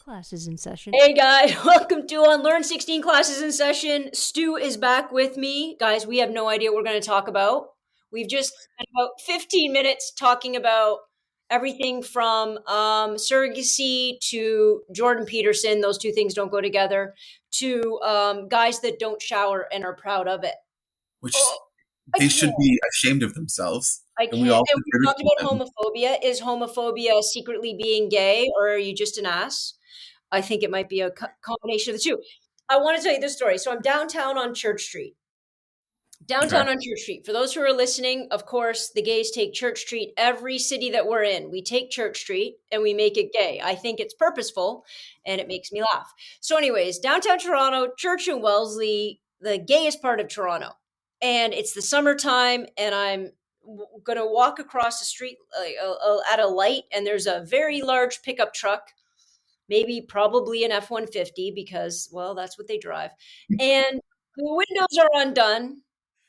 Classes in session. Hey guys, welcome to Unlearn 16 Classes in Session. Stu is back with me. Guys, we have no idea what we're going to talk about. We've just spent about 15 minutes talking about everything from surrogacy to Jordan Peterson. Those two things don't go together. To guys that don't shower and are proud of it. Which Oh, I they can't. should be ashamed of themselves. I And we can't. all And we talked ridicule about them. homophobia. Is homophobia secretly being gay, or are you just an ass? I think it might be a combination of the two. I want to tell you this story. So I'm downtown on Church Street. Okay. Downtown on Church Street. For those who are listening, of course, the gays take Church Street. Every city that we're in, we take Church Street and we make it gay. I think it's purposeful and it makes me laugh. So anyways, downtown Toronto, Church and Wellesley, the gayest part of Toronto. And it's the summertime and I'm going to walk across the street at a light and there's a very large pickup truck, probably an F-150 because, well, that's what they drive. And the windows are undone.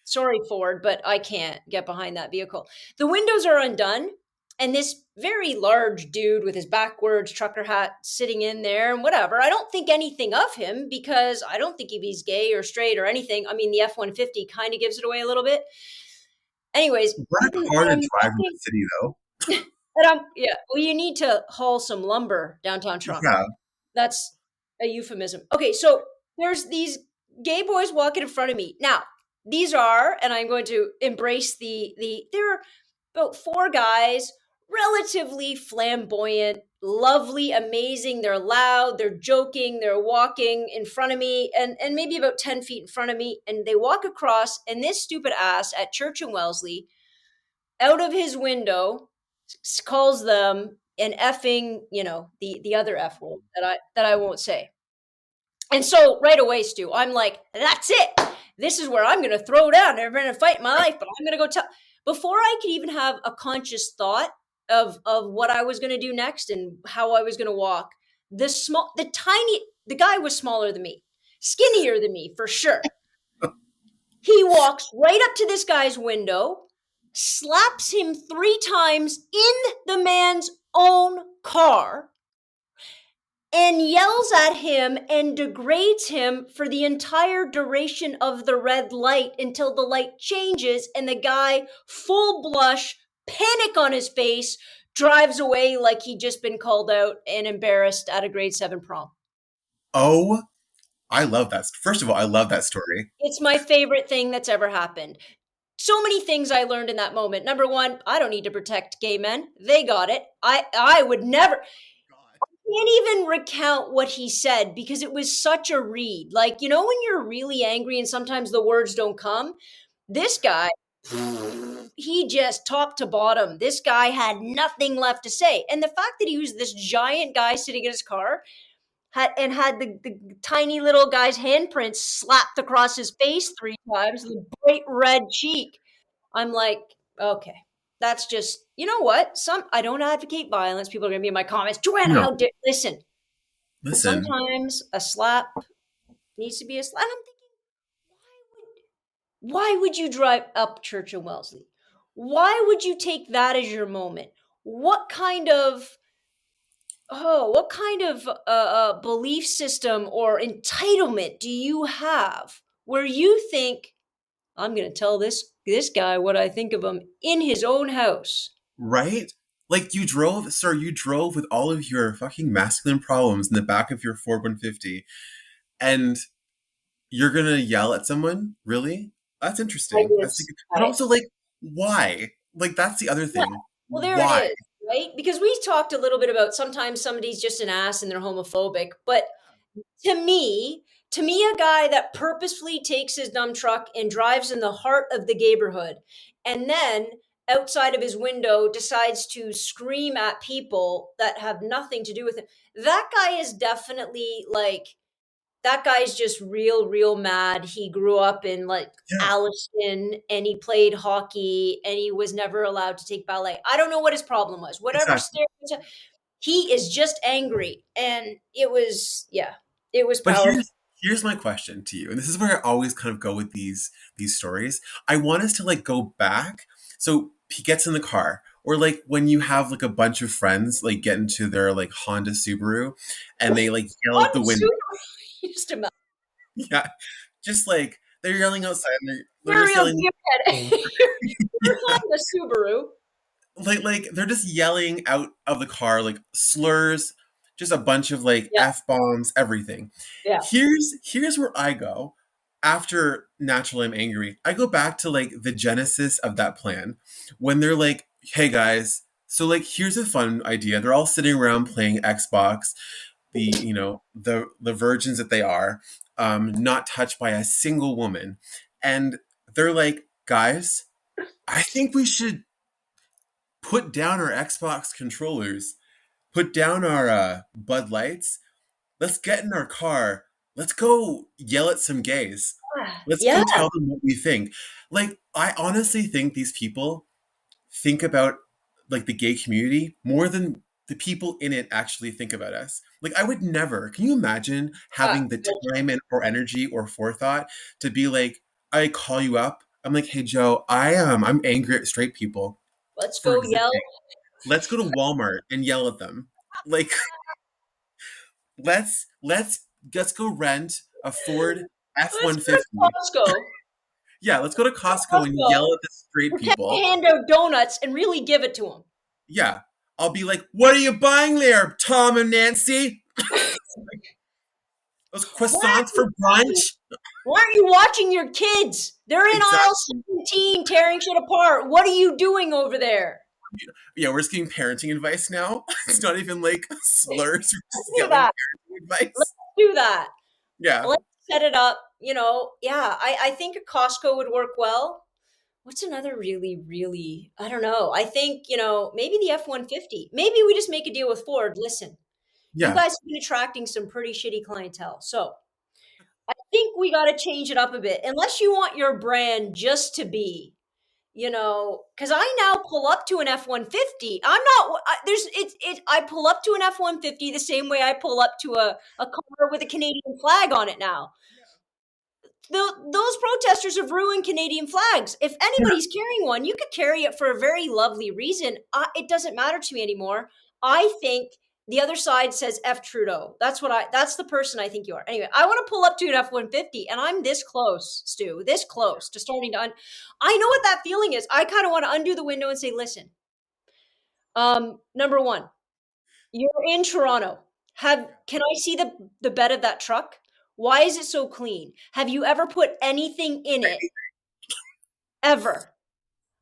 Sorry, Ford, but I can't get behind that vehicle. The windows are undone. And this very large dude with his backwards trucker hat sitting in there and whatever. I don't think anything of him because I don't think if he's gay or straight or anything. I mean, the F-150 kind of gives it away a little bit. Anyways. What a car to drive in the city, though. Well, you need to haul some lumber downtown Toronto. Yeah. That's a euphemism. Okay, so there's these gay boys walking in front of me. Now, these are, and I'm going to embrace there are about four guys, relatively flamboyant, lovely, amazing. They're loud, they're joking, they're walking in front of me, and maybe about 10 feet in front of me, and they walk across, and this stupid ass at Church and Wellesley, out of his window, calls them an effing, the other F word that I won't say. And so right away, Stu, I'm like, that's it. This is where I'm going to throw down. I've been in a fight in my life, but I'm going to go tell. Before I could even have a conscious thought of what I was going to do next and how I was going to walk, the guy was smaller than me, skinnier than me for sure. He walks right up to this guy's window, slaps him 3 times in the man's own car, and yells at him and degrades him for the entire duration of the red light until the light changes and the guy, full blush, panic on his face, drives away like he'd just been called out and embarrassed at a grade 7 prom. Oh, I love that. First of all, I love that story. It's my favorite thing that's ever happened. So many things I learned in that moment. Number one, I don't need to protect gay men. They got it. I would never. I can't even recount what he said because it was such a read. Like, when you're really angry and sometimes the words don't come? This guy, he just top to bottom. This guy had nothing left to say. And the fact that he was this giant guy sitting in his car had the tiny little guy's handprints slapped across his face 3 times, the bright red cheek. I'm like, okay, that's just, you know what? I don't advocate violence. People are going to be in my comments. Joanna, how dare, listen. Sometimes a slap needs to be a slap. I'm thinking, why would you drive up Church and Wellesley? Why would you take that as your moment? What kind of belief system or entitlement do you have where you think, I'm going to tell this guy what I think of him in his own house? Right? Like you drove with all of your fucking masculine problems in the back of your Ford 150 and you're going to yell at someone? Really? That's interesting. But also, like, why? Like, that's the other thing. Well, there why? it is, right? Because we talked a little bit about sometimes somebody's just an ass and they're homophobic. But to me, a guy that purposefully takes his dumb truck and drives in the heart of the neighborhood and then outside of his window decides to scream at people that have nothing to do with him, that guy is definitely like, that guy's just real mad. He grew up in Alliston and he played hockey and he was never allowed to take ballet. I don't know what his problem was. Whatever. Exactly. He is just angry. And it was powerful. But here's my question to you. And this is where I always kind of go with these stories. I want us to like go back. So he gets in the car. Or like when you have like a bunch of friends like get into their like Honda Subaru and they like yell On out the window. super, just a Yeah, just like they're yelling outside and they're you're a just real yelling gearhead. You're on the Subaru. like they're just yelling out of the car like slurs, just a bunch of like Yeah, f bombs, everything. yeah. Here's where I go after naturally I'm angry. I go back to like the genesis of that plan when they're like, "Hey guys, so like here's a fun idea." They're all sitting around playing Xbox, the virgins that they are, not touched by a single woman, and they're like, "Guys, I think we should put down our Xbox controllers, put down our Bud Lights. Let's get in our car. Let's go yell at some gays. Let's Yeah, go tell them what we think." Like, I honestly think these people think about like the gay community more than the people in it actually think about us. Like, I would never. Can you imagine yeah. having the time and or energy or forethought to be like, I call you up. I'm like, hey Joe, I'm angry at straight people Let's for go yell. existing. Let's go to Walmart and yell at them. Like, let's go rent a Ford Let's go to F-150. Costco. Yeah, let's go to Costco and Costco. yell at the straight Pretend to people. hand out donuts and really give it to them. Yeah. I'll be like, "What are you buying there, Tom and Nancy? Those Why croissants aren't you for watching, brunch?" why aren't you watching your kids? They're in aisle Exactly. 17 tearing shit apart. What are you doing over there? Yeah, we're just giving parenting advice now. It's not even like slurs, we're Let's just do yelling that. parenting advice. Let's do that. Yeah. Let's set it up. Yeah, I think a Costco would work well. What's another really, really, I don't know. I think, maybe the F-150. Maybe we just make a deal with Ford. Listen, you Yeah. guys have been attracting some pretty shitty clientele. So I think we got to change it up a bit. Unless you want your brand just to be, because I now pull up to an F-150. I'm not, I pull up to an F-150 the same way I pull up to a car with a Canadian flag on it now. Those protesters have ruined Canadian flags. If Yeah. anybody's carrying one, you could carry it for a very lovely reason. It doesn't matter to me anymore. I think the other side says F Trudeau. That's the person I think you are. Anyway, I want to pull up to an F-150 and I'm this close, Stu, this close to starting to I know what that feeling is. I kind of want to undo the window and say, listen, number one, you're in Toronto. Can I see the bed of that truck? Why is it so clean? Have you ever put anything in it? Ever?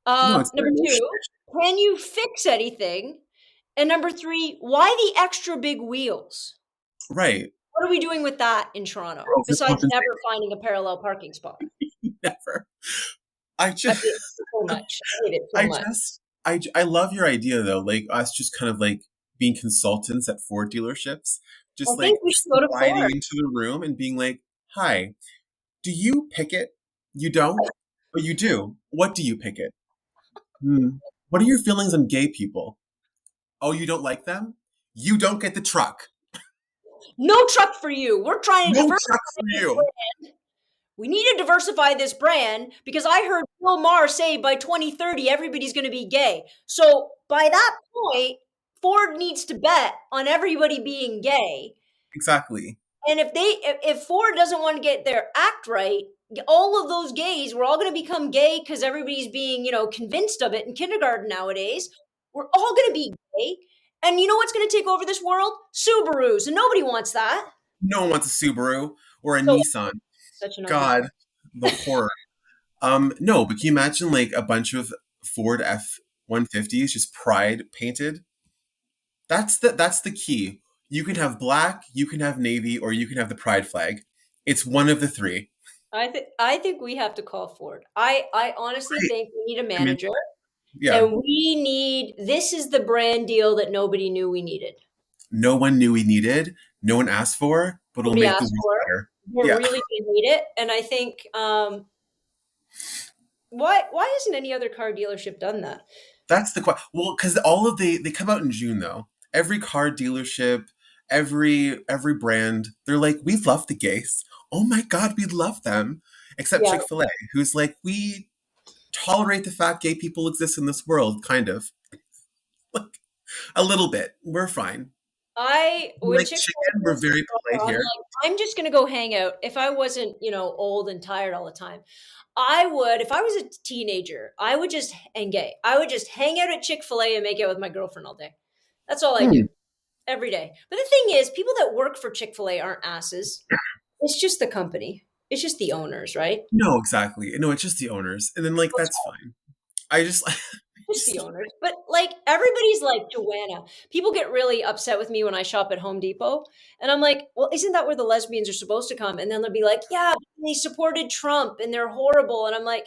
No, it's Number very two, can you fix anything? And number three, why the extra big wheels? right. What are we doing with that in Toronto? Girls are Besides compensating. never finding a parallel parking spot. Never. I I just hate it so much. I hate it so I much. just I love your idea though, like us just kind of like being consultants at Ford dealerships, I just like think we should go to sliding Ford. into the room and being like, "Hi, do you pick it? You don't? But you do. What do you pick it? Hmm. What are your feelings on gay people? Oh, you don't like them? You don't get the truck. No truck for you. We're trying to No diversify truck for this you." brand. We need to diversify this brand because I heard Bill Maher say by 2030 everybody's going to be gay. So by that point, Ford needs to bet on everybody being gay. Exactly. And if Ford doesn't want to get their act right, all of those gays, we're all going to become gay because everybody's being, convinced of it in kindergarten nowadays. We're all going to be gay. And you know what's going to take over this world? Subarus. And nobody wants that. No one wants a Subaru or a So Nissan. such an ugly God, the horror. No, but can you imagine like a bunch of Ford F-150s just pride painted? That's the key. You can have black, you can have navy, or you can have the pride flag. It's one of the three. I think we have to call Ford. I honestly Right. think we need a I mean, manager yeah. and this is the brand deal that nobody knew we needed. No one knew we needed, no one asked for, but it'll Nobody make the asked world for it. better. They Yeah. really did need it. And I think why hasn't any other car dealership done that? That's the question. Well, because they come out in June though. Every car dealership, every brand, they're like, we love the gays. Oh my god, we love them. Except Yeah. Chick-fil-A, who's like, we tolerate the fact gay people exist in this world, kind of. Like a little bit. We're fine. When Like Chick-fil-A chicken, we're goes to very polite I'm here. like, I'm just gonna go hang out. If I wasn't, old and tired all the time, I would, if I was a teenager, I would just, and gay, I would just hang out at Chick-fil-A and make out with my girlfriend all day. That's all I do Hmm. every day. But the thing is, people that work for Chick-fil-A aren't asses. It's just the company. It's just the owners, right? No, exactly. No, it's just the owners. And then like that's fine. I just I Just the just owners. But like everybody's like, Joanna. People get really upset with me when I shop at Home Depot. And I'm like, well, isn't that where the lesbians are supposed to come? And then they'll be like, yeah, they supported Trump and they're horrible. And I'm like,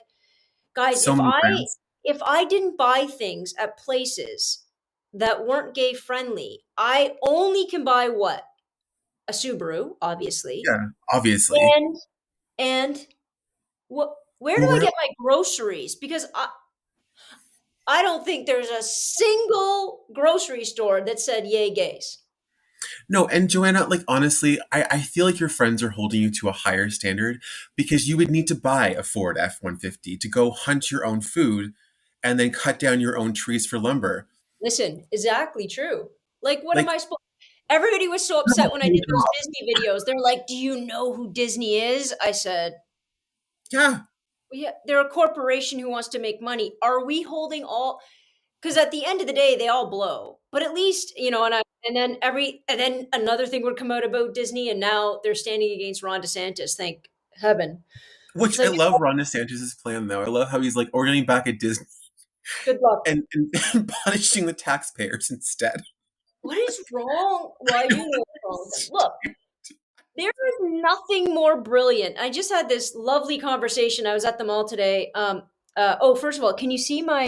guys, so many friends. if I didn't buy things at places that weren't gay friendly, I only can buy what? A Subaru, obviously. Yeah, obviously. And and what where do Well, I we're get my groceries? Because I don't think there's a single grocery store that said yay gays. no, and Joanna, like honestly, I feel like your friends are holding you to a higher standard because you would need to buy a Ford F-150 to go hunt your own food and then cut down your own trees for lumber. Listen, exactly true. Like, what am Like, I supposed? Everybody was so no, upset when I no did those job. Disney videos. They're like, "Do you know who Disney is?" I said, Yeah, well, "Yeah, they're a corporation who wants to make money. Are we holding all?" Because at the end of the day, they all blow. But at least and then another thing would come out about Disney, and now they're standing against Ron DeSantis. Thank heaven. It's which I like, love Ron DeSantis' plan though. I love how he's like organizing back at Disney good luck. and punishing the taxpayers instead. What is wrong? Well, I do know what's wrong with them. Look, there is nothing more brilliant. I just had this lovely conversation. I was at the mall today. First of all, can you see my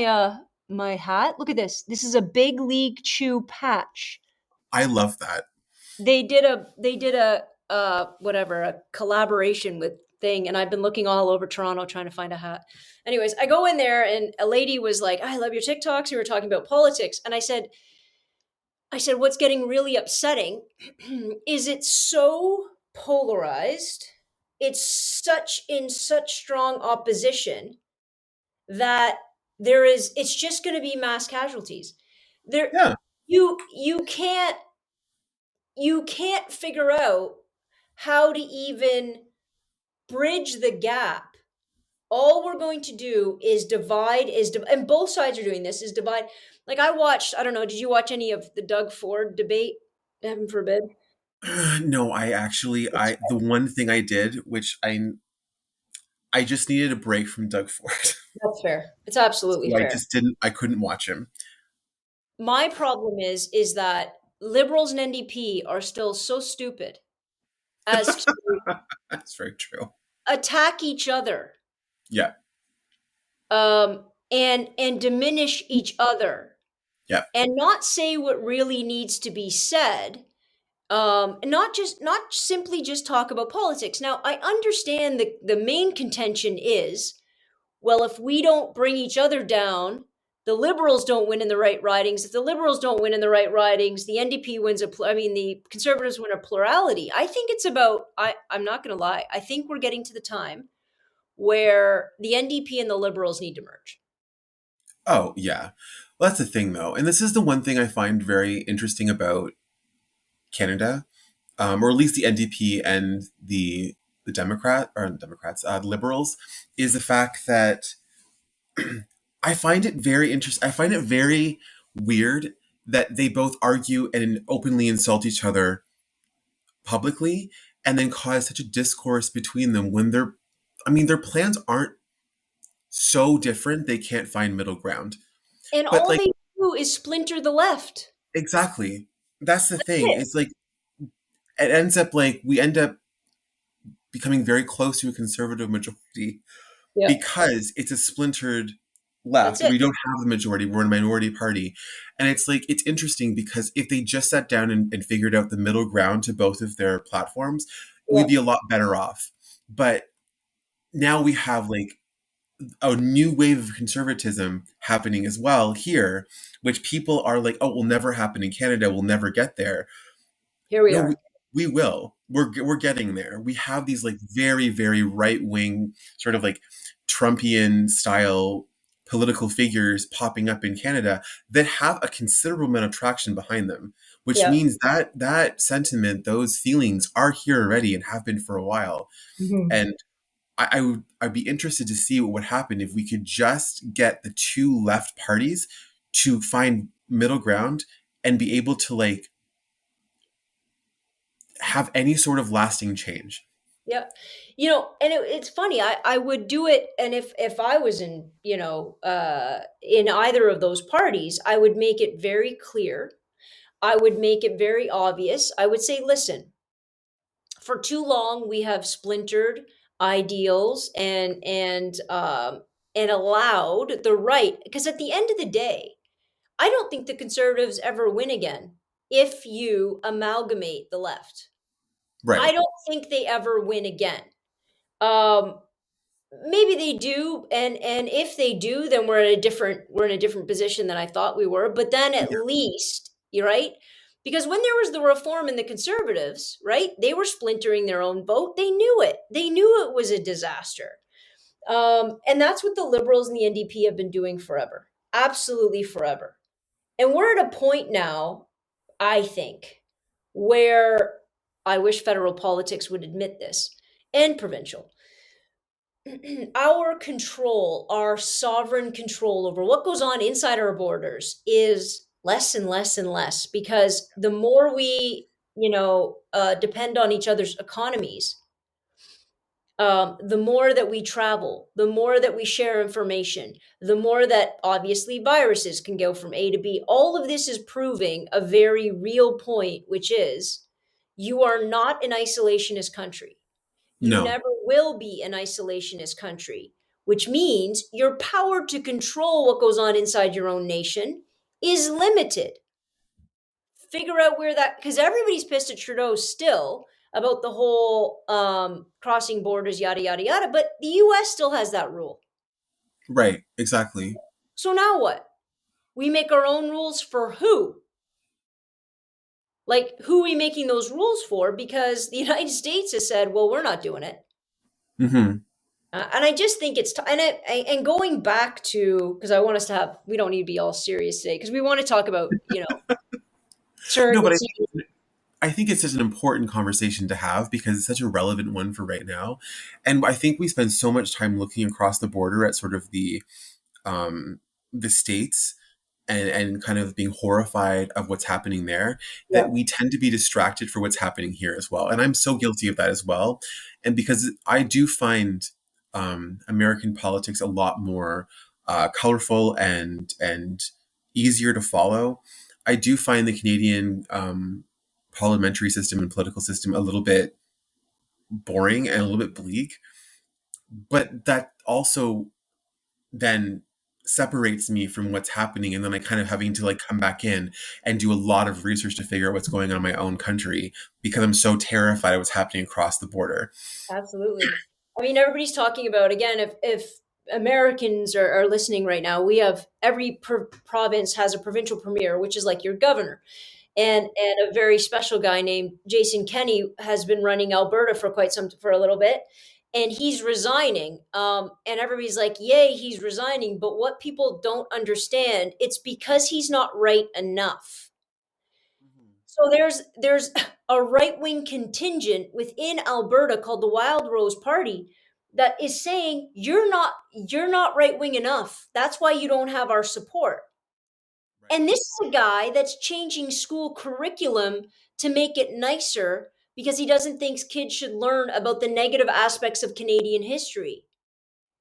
hat? Look at this. This is a Big League Chew patch. I love that. They did a whatever, a collaboration with thing, and I've been looking all over Toronto trying to find a hat. Anyways, I go in there and a lady was like, "I love your TikToks." We were talking about politics, and I said, what's getting really upsetting is it's so polarized. It's such in such strong opposition that it's just going to be mass casualties. There, Yeah. you you can't you can't figure out how to even bridge the gap. All we're going to do is and both sides are doing this, is divide. Like, I watched, I don't know, did you watch any of the Doug Ford debate? Heaven forbid. No, I actually It's I the one thing I did, which I just needed a break from Doug Ford. That's fair. It's absolutely So I fair. just didn't I couldn't watch him. My problem is that liberals and NDP are still so stupid as to That's very true. attack each other, Yeah. and diminish each other, Yeah. and not say what really needs to be said, and not simply just talk about politics. Now, I understand the main contention is, well, if we don't bring each other down, the liberals don't win in the right ridings. If the liberals don't win in the right ridings, the NDP wins the conservatives win a plurality. I think it's about, I'm not going to lie. I think we're getting to the time where the NDP and the liberals need to merge. Oh, yeah. Well, that's the thing though. And this is the one thing I find very interesting about Canada, or at least the NDP and the Democrats, the Liberals, is the fact that I find it very interesting. I find it very weird that they both argue and openly insult each other publicly and then cause such a discourse between them when their plans aren't so different they can't find middle ground. And But all like they do is splinter the left. exactly. That's the That's thing. it. It's like it ends up like we end up becoming very close to a conservative majority Yeah, because it's a splintered that's left. it. We don't have the majority. We're a minority party. And it's like, it's interesting because if they just sat down and figured out the middle ground to both of their platforms, we'd Yeah. be a lot better off. But now we have like a new wave of conservatism happening as well here, which people are like, oh, will never happen in Canada. We'll never get there. Here we No, are. we will. We're getting there. We have these like very, very right wing sort of like Trumpian style political figures popping up in Canada that have a considerable amount of traction behind them, which Yeah. means that that sentiment, those feelings are here already and have been for a while. Mhm. And I'd be interested to see what would happen if we could just get the two left parties to find middle ground and be able to like have any sort of lasting change. Yeah. And it's funny. I would do it, and if I was in, in either of those parties, I would make it very clear. I would make it very obvious. I would say, listen, for too long we have splintered ideals and allowed the right, because at the end of the day, I don't think the conservatives ever win again if you amalgamate the left. I Right. don't think they ever win again. Um, Maybe they do, and if they do, then we're in a different position than I thought we were. But then at Yeah. least, you're right, because when there was the reform in the conservatives, right, they were splintering their own vote. They knew it. They knew it was a disaster. And that's what the liberals and the NDP have been doing forever, absolutely forever. And we're at a point now, I think, where I wish federal politics would admit this, and provincial, our control, our sovereign control over what goes on inside our borders is less and less and less, because the more we, depend on each other's economies, the more that we travel, the more that we share information, the more that obviously viruses can go from A to B. All of this is proving a very real point, which is you are not an isolationist country. You No. never will be an isolationist country, which means your power to control what goes on inside your own nation is limited. Figure out where that, because everybody's pissed at Trudeau still about the whole crossing borders, yada, yada, yada, but the US still has that rule. Right. Exactly. So now what? We make our own rules for who? Like, who are we making those rules for? Because the United States has said, well, we're not doing it. Hmm. And I just think it's and going back to, because I want us to have, we don't need to be all serious today because we want to talk about No, but surrogacy. I think it's such an important conversation to have because it's such a relevant one for right now. And I think we spend so much time looking across the border at sort of um, the states and kind of being horrified of what's happening there Yeah, that we tend to be distracted for what's happening here as well. And I'm so guilty of that as well. And because I do find American politics a lot more colorful and easier to follow, I do find the Canadian parliamentary system and political system a little bit boring and a little bit bleak. But that also then separates me from what's happening, and then I kind of having to like come back in and do a lot of research to figure out what's going on in my own country because I'm so terrified of what's happening across the border. absolutely. I mean, everybody's talking about, again, if Americans are listening right now, we have every province has a provincial premier, which is like your governor. And a very special guy named Jason Kenney has been running Alberta for a little bit, and he's resigning. And everybody's like, "Yay, he's resigning!" But what people don't understand, it's because he's not right enough. So there's a right wing contingent within Alberta called the Wild Rose Party that is saying you're not right wing enough. That's why you don't have our support. Right. And this is a guy that's changing school curriculum to make it nicer because he doesn't think kids should learn about the negative aspects of Canadian history.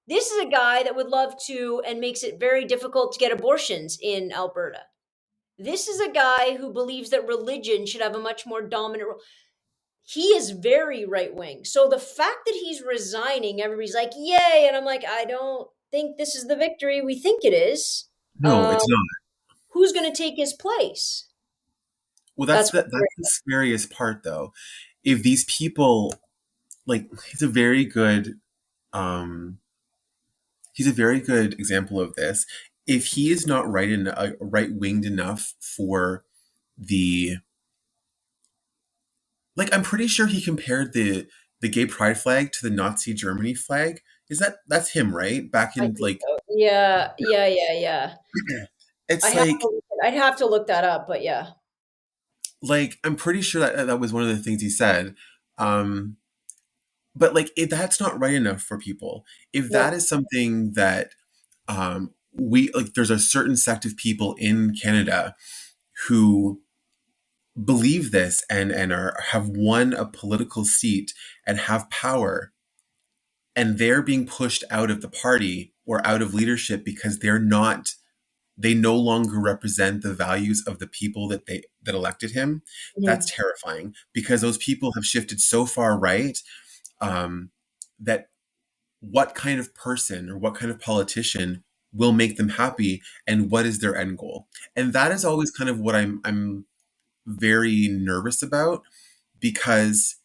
This is a guy that would love to and makes it very difficult to get abortions in Alberta. This is a guy who believes that religion should have a much more dominant role. He is very right wing. So the fact that he's resigning, everybody's like, yay. And I'm like, I don't think this is the victory we think it is. No, Uh, it's not. who's going to take his place? Well, That's what that's the scariest part, though. If these people, like, um, he's a very good example of this. If he is not right winged enough for the like, I'm pretty sure he compared the gay pride flag to the Nazi Germany flag. Is that's him, right? Back I in think like so. Yeah, yeah, yeah, yeah. It's like I'd have to look that up, but yeah. I'm pretty sure that that was one of the things he said. Um, but like that's not right enough for people. If that No. is something that we like, there's a certain sect of people in Canada who believe this and are have won a political seat and have power, and they're being pushed out of the party or out of leadership because they no longer represent the values of the people that elected him. That's Mhm. terrifying because those people have shifted so far right, um, that what kind of person or what kind of politician will make them happy, and what is their end goal. And that is always kind of what I'm very nervous about, because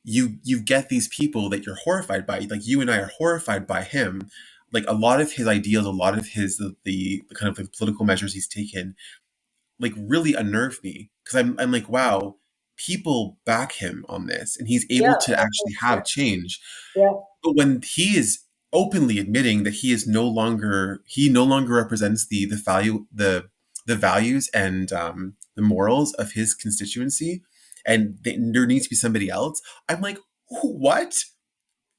you get these people that you're horrified by, like you and I are horrified by him. Like a lot of his ideals, a lot of his the kind of like political measures he's taken, like really unnerve me, because I'm like, wow, people back him on this and he's Yeah, able to actually have change. yeah, But when he is openly admitting that he no longer represents the values and the morals of his constituency, and there needs to be somebody else, I'm like, what?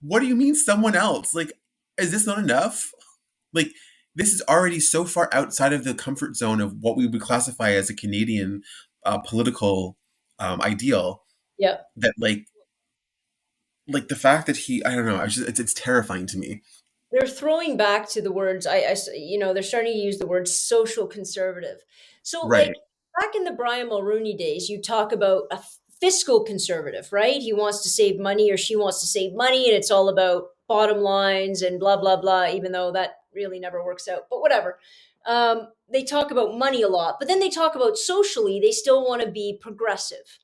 What do you mean someone else? Like, is this not enough? Like, this is already so far outside of the comfort zone of what we would classify as a Canadian political ideal, yeah. that like the fact that I don't know, it's terrifying to me. They're throwing back to the words they're starting to use the word social conservative. So like Right. back in the Brian Mulroney days, you talk about a fiscal conservative, right? He wants to save money or she wants to save money, and it's all about bottom lines and blah blah blah, even though that really never works out, but whatever. They talk about money a lot, but then they talk about socially, they still want to be progressive.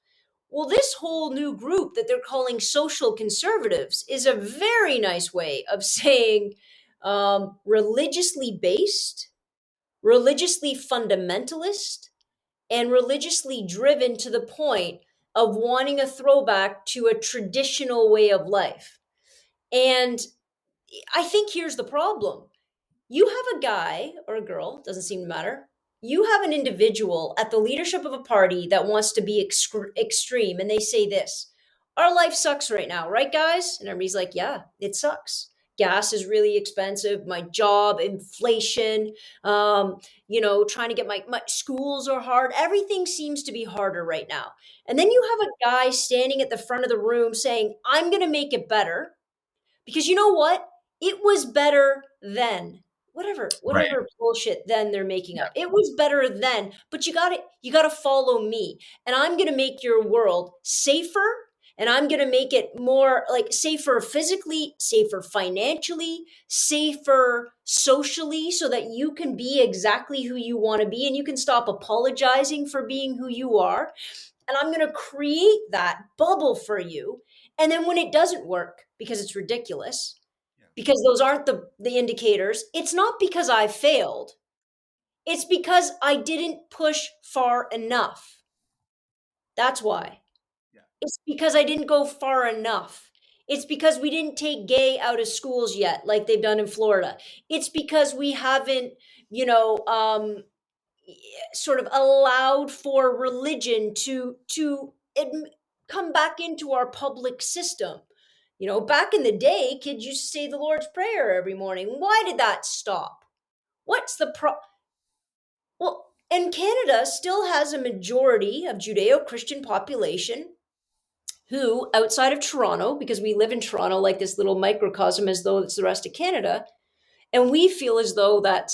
Well, this whole new group that they're calling social conservatives is a very nice way of saying religiously based, religiously fundamentalist, and religiously driven to the point of wanting a throwback to a traditional way of life. And I think here's the problem: you have a guy or a girl, doesn't seem to matter. You have an individual at the leadership of a party that wants to be extreme, and they say this: our life sucks right now, right, guys? And everybody's like, yeah, it sucks. Gas is really expensive. My job, inflation, trying to get my schools are hard. Everything seems to be harder right now. And then you have a guy standing at the front of the room saying, I'm going to make it better because you know what? It was better then. Whatever, Right. whatever bullshit then they're making Yeah. up. It was better then, but you got to follow me. And I'm going to make your world safer, and I'm going to make it more like safer physically, safer financially, safer socially, so that you can be exactly who you want to be and you can stop apologizing for being who you are. And I'm going to create that bubble for you. And then when it doesn't work because it's ridiculous, Yeah. because those aren't the indicators, it's not because I failed. It's because I didn't push far enough. That's why. Yeah. It's because I didn't go far enough. It's because we didn't take gay out of schools yet, like they've done in Florida. It's because we haven't, you know, sort of allowed for religion come back into our public system. Back in the day, kids used to say the Lord's Prayer every morning. Why did that stop? What's the pro? Well, and Canada still has a majority of Judeo-Christian population who, outside of Toronto, because we live in Toronto like this little microcosm as though it's the rest of Canada, and we feel as though and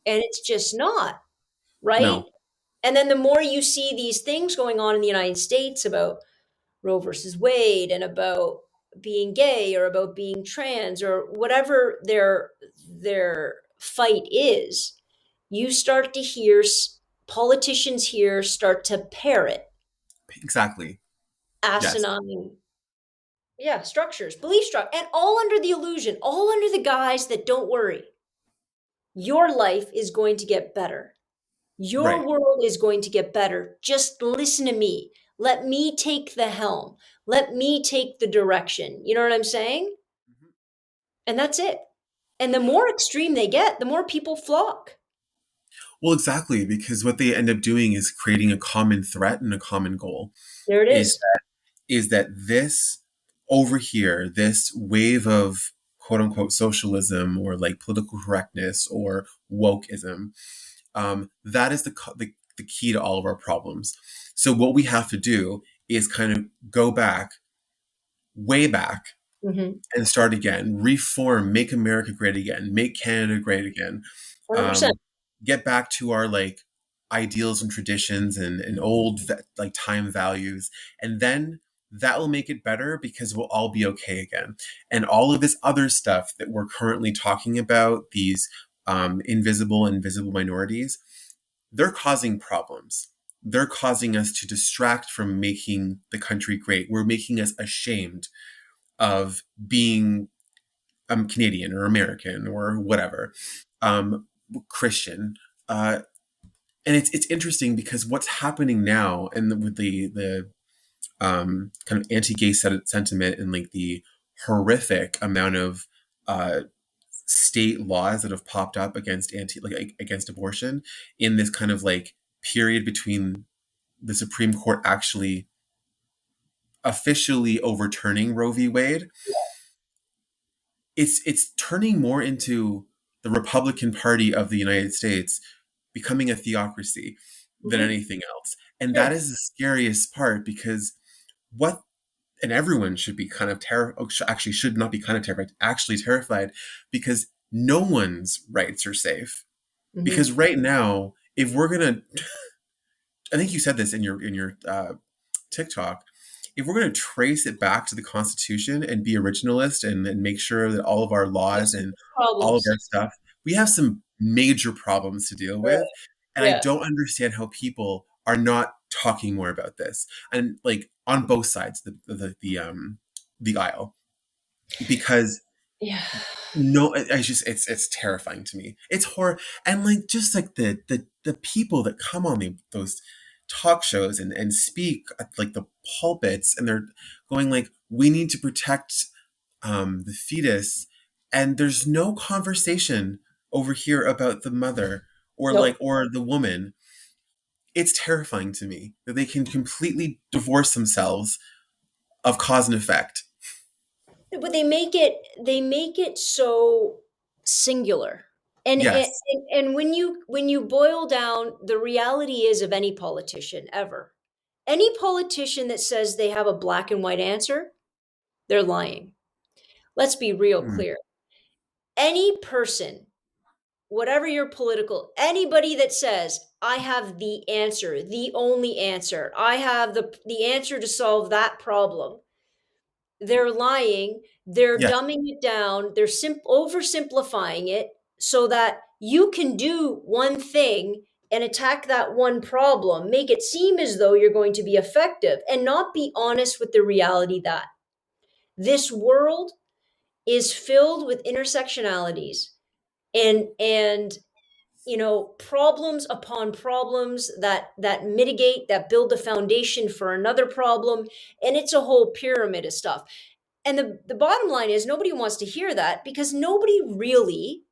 it's just not, right? No. And then the more you see these things going on in the United States about Roe versus Wade and about being gay or about being trans or whatever their fight is, you start to hear politicians here start to parrot Exactly. Yes. asinine, yeah, structures, belief structure, and all under the illusion, all under the guise that don't worry, your life is going to get better. Your Right. world is going to get better. Just listen to me. Let me take the helm. Let me take the direction. You know what I'm saying? Mhm. And that's it. And the more extreme they get, the more people flock. Well, exactly, because what they end up doing is creating a common threat and a common goal. There it Is is. is that this over here, this wave of quote unquote socialism or like political correctness or wokeism, that is the key to all of our problems. So what we have to do is kind of go back, way back, Mm-hmm. and start again, reform, make America great again, make Canada great again, 100%. um, get back to our like ideals and traditions and old like time values, and then that will make it better because we'll all be okay again. And all of this other stuff that we're currently talking about, these invisible and visible minorities, they're causing problems. They're causing us to distract from making the country great. We're making us ashamed of being Canadian or American or whatever, Christian. Uh, and it's interesting because what's happening now, and with the kind of anti-gay sentiment and like the horrific amount of uh, state laws that have popped up against against abortion in this kind of like period between the Supreme Court actually officially overturning Roe v. Wade, it's turning more into the Republican Party of the United States becoming a theocracy than Mm-hmm. anything else. And that Sure. is the scariest part because what and everyone should be kind of terrified, actually should not be kind of terrified, actually terrified, because no one's rights are safe. Mm-hmm. Because right now, if we're gonna, I think you said this in your TikTok, if we're going to trace it back to the Constitution and be originalist and make sure that all of our laws Yes. and all of Problems. our stuff, we have some major problems to deal Right. with. And I Yeah. don't understand how people are not talking more about this, and like on both sides the aisle, because Yeah. no, I just it's terrifying to me. It's horror, and like just like the people that come on those talk shows and speak at like the pulpits, and they're going like, we need to protect the fetus, and there's no conversation over here about the mother or like Nope. or the woman. It's terrifying to me that they can completely divorce themselves of cause and effect. But they make it so singular. And Yes. and when you boil down, the reality is of any politician ever, any politician that says they have a black and white answer, they're lying. Let's be real Mm. clear. Any person, whatever your political, anybody that says, I have the answer, the only answer, I have the answer to solve that problem, they're lying, they're Yes. dumbing it down, they're oversimplifying it so that you can do one thing and attack that one problem, make it seem as though you're going to be effective, and not be honest with the reality that this world is filled with intersectionalities and problems upon problems that mitigate, that build the foundation for another problem, and it's a whole pyramid of stuff. And the bottom line is, nobody wants to hear that, because nobody really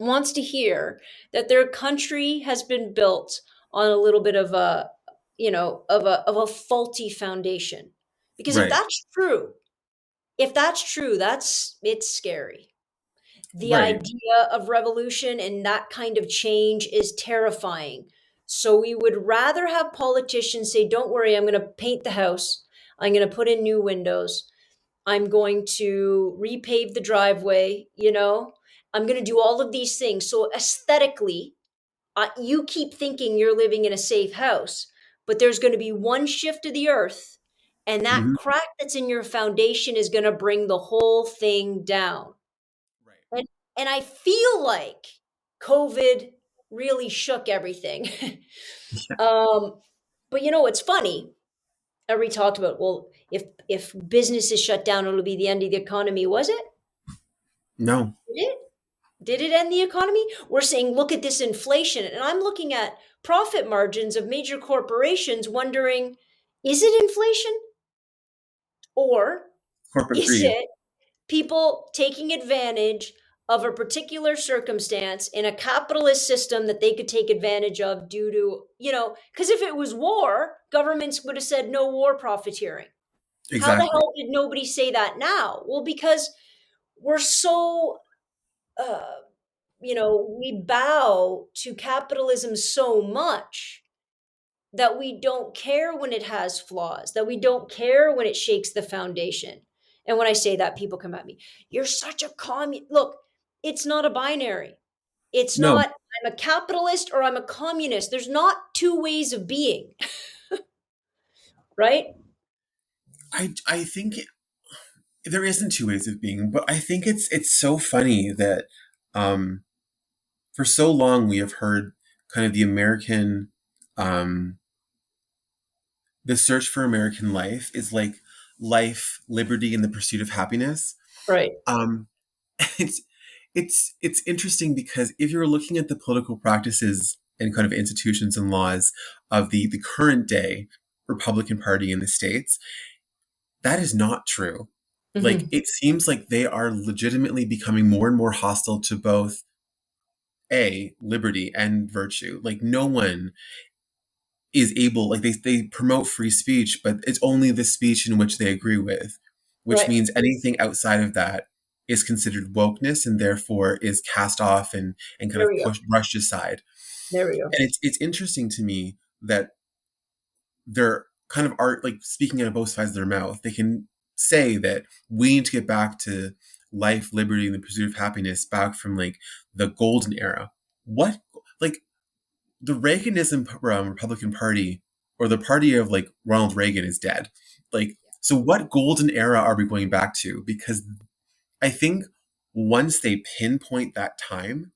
wants to hear that their country has been built on a little bit of a of a faulty foundation. Because if Right. that's true, that's it's scary. The Right. idea of revolution and that kind of change is terrifying. So we would rather have politicians say, don't worry, I'm going to paint the house, I'm going to put in new windows, I'm going to repave the driveway, I'm going to do all of these things. So aesthetically, you keep thinking you're living in a safe house, but there's going to be one shift of the earth, and that Mhm. crack that's in your foundation is going to bring the whole thing down. Right. And and I feel like COVID really shook everything. um, but it's funny. We talked about, well, if business is shut down, it'll be the end of the economy. Was it? No. Did it? Did it end the economy? We're saying, look at this inflation, and I'm looking at profit margins of major corporations, wondering, is it inflation, or Corporate is greed. it people taking advantage of a particular circumstance in a capitalist system that they could take advantage of due to, because if it was war, governments would have said no war profiteering. How the Exactly. hell did nobody say that now? Well, because we're so, uh, we bow to capitalism so much that we don't care when it has flaws, that we don't care when it shakes the foundation. And when I say that, people come at me, you're such a communist. Look, it's not a binary. It's No, not, I'm a capitalist or I'm a communist. There's not two ways of being, right? I think there isn't two ways of being, but I think it's so funny that um, for so long we have heard kind of um, the search for American life is like life, liberty, and the pursuit of happiness. Right. Um, it's it's interesting because if you're looking at the political practices and kind of institutions and laws of the current day Republican Party in the States, that is not true. Like Hmm. it seems like they are legitimately becoming more and more hostile to both a liberty and virtue. Like no one is able, like they promote free speech, but it's only the speech in which they agree with, which Right. means anything outside of that is considered wokeness and therefore is cast off and kind There of we go. brushed aside. There we go. And it's interesting to me that they're kind of art like speaking out of both sides of their mouth. They can say that we need to get back to life, liberty, and the pursuit of happiness back from like the golden era. What like the Reaganism Republican Party or the party of like Ronald Reagan is dead. Like, so what golden era are we going back to? Because I think once they pinpoint that time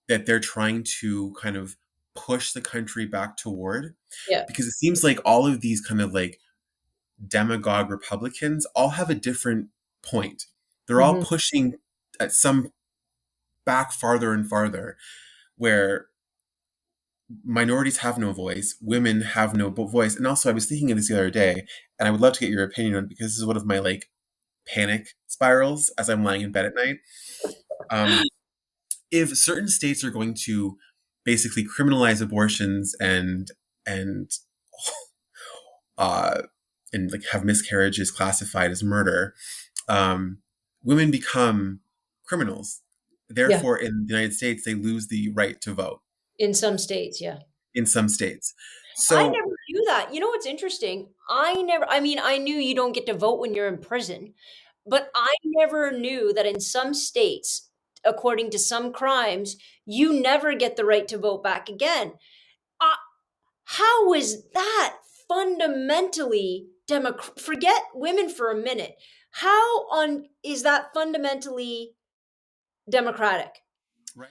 that they're trying to kind of push the country back toward, Yeah. because it seems like all of these kind of like demagogue Republicans all have a different point. They're all Hmm. pushing at some back farther and farther where minorities have no voice, women have no voice. And also, I was thinking of this the other day, and I would love to get your opinion on it because this is one of my like panic spirals as I'm lying in bed at night. Um, if certain states are going to basically criminalize abortions and uh, and like have miscarriages classified as murder, um, women become criminals. Yeah. Therefore, in the United States, they lose the right to vote In some states. Yeah. in some states. I So, never knew that. You know what's interesting? I mean, I knew you don't get to vote when you're in prison, but I never knew that in some states, according to some crimes, you never get the right to vote back again. Uh, how is that fundamentally forget women for a minute. How on is that fundamentally democratic? right?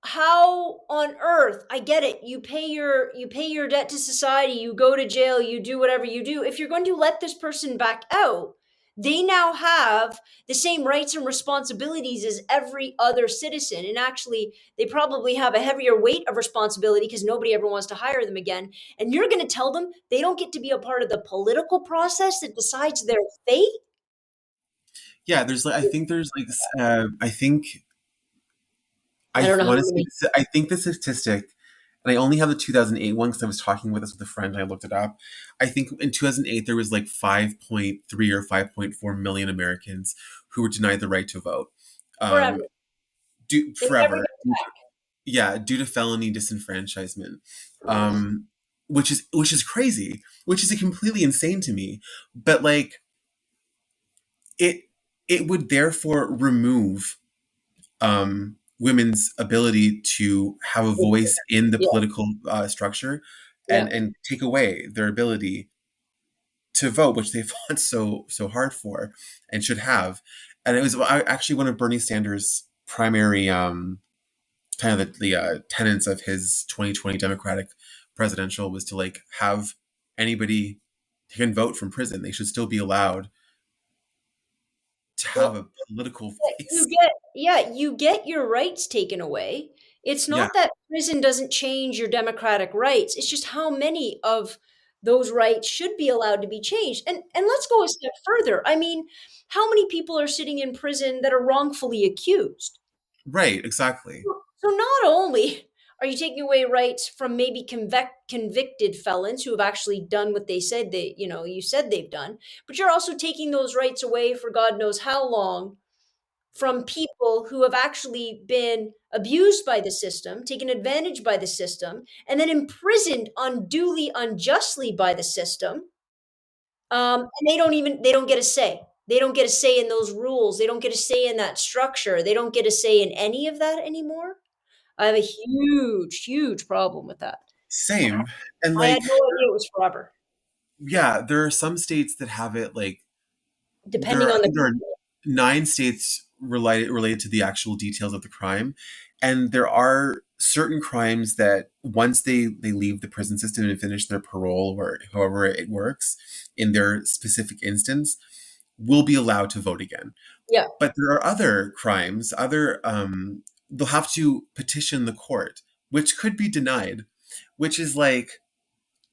How on earth? I get it. You pay your debt to society, you go to jail, you do whatever you do. If you're going to let this person back out, they now have the same rights and responsibilities as every other citizen. And actually, they probably have a heavier weight of responsibility because nobody ever wants to hire them again. And you're going to tell them they don't get to be a part of the political process that decides their fate? Yeah, there's like I think there's like I think I I don't know how want to many. say I think the statistic, and I only have the 2008 one because I was talking with this with a friend and I looked it up. I think in 2008 there was like 5.3 or 5.4 million Americans who were denied the right to vote. Forever. Um, They never forever, get it back. yeah, due to felony disenfranchisement, Wow. which is crazy, which is completely insane to me. But like it it would therefore remove women's ability to have a voice in the Yeah. political structure Yeah. and take away their ability to vote, which they fought so hard for and should have. And it was actually one of Bernie Sanders' primary kind of the tenets of his 2020 Democratic presidential was to like have anybody who can vote from prison. They should still be allowed to have Well, a political you voice. get yeah, you get your rights taken away. It's Yeah, not that prison doesn't change your democratic rights. It's just how many of those rights should be allowed to be changed. And let's go a step further. I mean, how many people are sitting in prison that are wrongfully accused? Right, exactly. So not only are you taking away rights from maybe convicted felons who have actually done what they said you said they've done, but you're also taking those rights away for God knows how long from people who have actually been abused by the system, taken advantage by the system, and then imprisoned unduly, unjustly by the system. And they don't get a say. They don't get a say in those rules. They don't get a say in that structure. They don't get a say in any of that anymore. I have a huge, huge problem with that. Same. And I had like, no idea it was forever, yeah, there are some states that have it like depending I on the think there are people. 9 states related to the actual details of the crime, and there are certain crimes that once they leave the prison system and finish their parole or however it works in their specific instance, will be allowed to vote again. Yeah, But there are other crimes, other they'll have to petition the court, which could be denied, which is like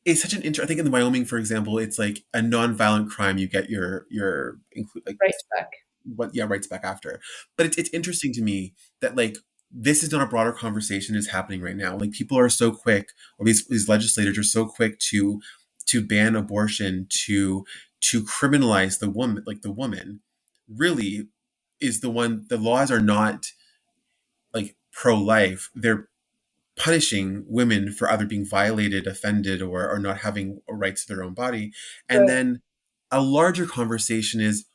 it's such an I think in Wyoming, for example, it's like a non-violent crime. You get like right back. what yeah rights back after. But it's interesting to me that like this is not a broader conversation is happening right now. Like people are so quick, or these legislators are so quick to ban abortion, to criminalize the woman. Like the woman really is the one. The laws are not like pro-life. They're punishing women for either being violated, offended, or not having a right to their own body. And Right. then a larger conversation is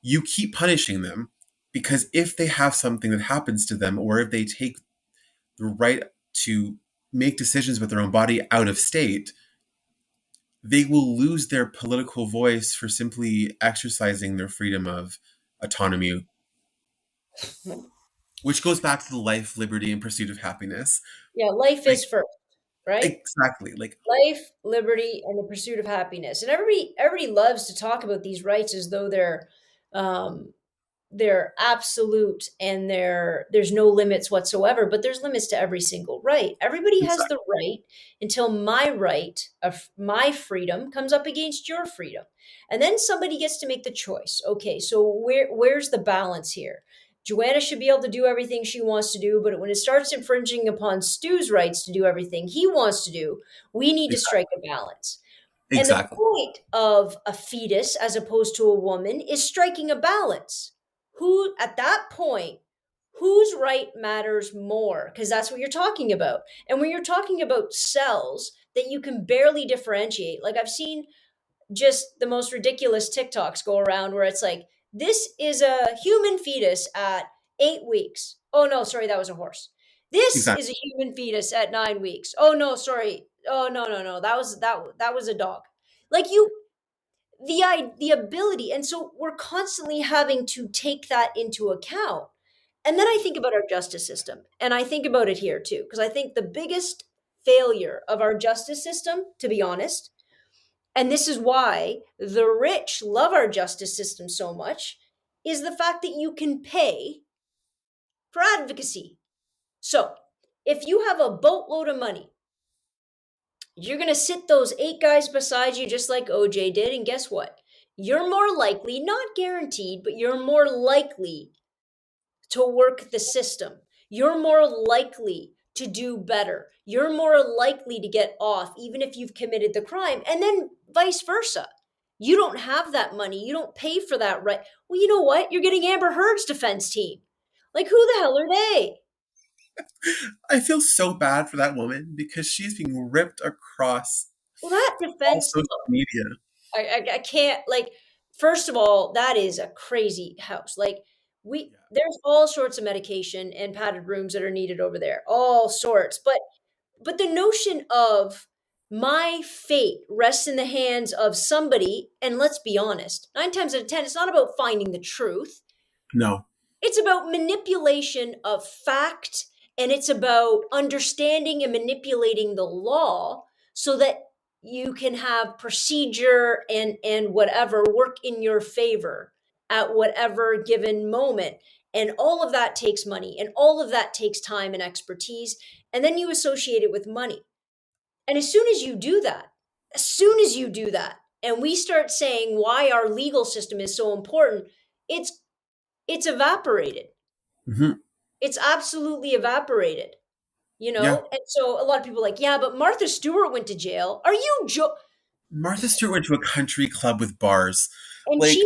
you keep punishing them because if they have something that happens to them, or if they take the right to make decisions with their own body out of state, they will lose their political voice for simply exercising their freedom of autonomy, which goes back to the life, liberty, and pursuit of happiness. Yeah, life Like, is first, right? exactly. Like, Life, liberty, and the pursuit of happiness. And everybody loves to talk about these rights as though um, they're absolute and there's no limits whatsoever, but there's limits to every single right. Everybody has the exactly. right until my right of my freedom comes up against your freedom. And then somebody gets to make the choice. Okay, so where's the balance here? Joanna should be able to do everything she wants to do, but when it starts infringing upon Stu's rights to do everything he wants to do, we need to strike a balance. And the Exactly. point of a fetus as opposed to a woman is striking a balance. Who, at that point, whose right matters more? Because that's what you're talking about. And when you're talking about cells that you can barely differentiate, like I've seen just the most ridiculous TikToks go around where it's like, this is a human fetus at 8 weeks. Oh no, sorry, that was a horse. This Exactly. is a human fetus at 9 weeks. Oh no, sorry. Oh no, no, no. That was a dog. Like you the ability, and so we're constantly having to take that into account. And then I think about our justice system, and I think about it here too, because I think the biggest failure of our justice system, to be honest, and this is why the rich love our justice system so much, is the fact that you can pay for advocacy. So, if you have a boatload of money, you're going to sit those 8 guys beside you just like OJ did, and guess what? You're more likely, not guaranteed, but you're more likely to work the system. You're more likely to do better. You're more likely to get off, even if you've committed the crime. And then vice versa. You don't have that money. You don't pay for that right. Well, you know what? You're getting Amber Heard's defense team. Like, who the hell are they? I feel so bad for that woman because she's being ripped across Well, that all defense, social media. I can't, like, first of all, that is a crazy house. Like, Yeah. there's all sorts of medication and padded rooms that are needed over there, all sorts. But the notion of my fate rests in the hands of somebody, and let's be honest, 9 times out of 10, it's not about finding the truth. No. It's about manipulation of fact, and it's about understanding and manipulating the law so that you can have procedure and whatever work in your favor at whatever given moment. And all of that takes money, and all of that takes time and expertise, and then you associate it with money. And as soon as you do that, as soon as you do that, and we start saying why our legal system is so important, it's it's evaporated. Hmm. It's absolutely evaporated. Yeah. And so a lot of people are like, yeah, but Martha Stewart went to jail. Are you Martha Stewart went to a country club with bars. And Like,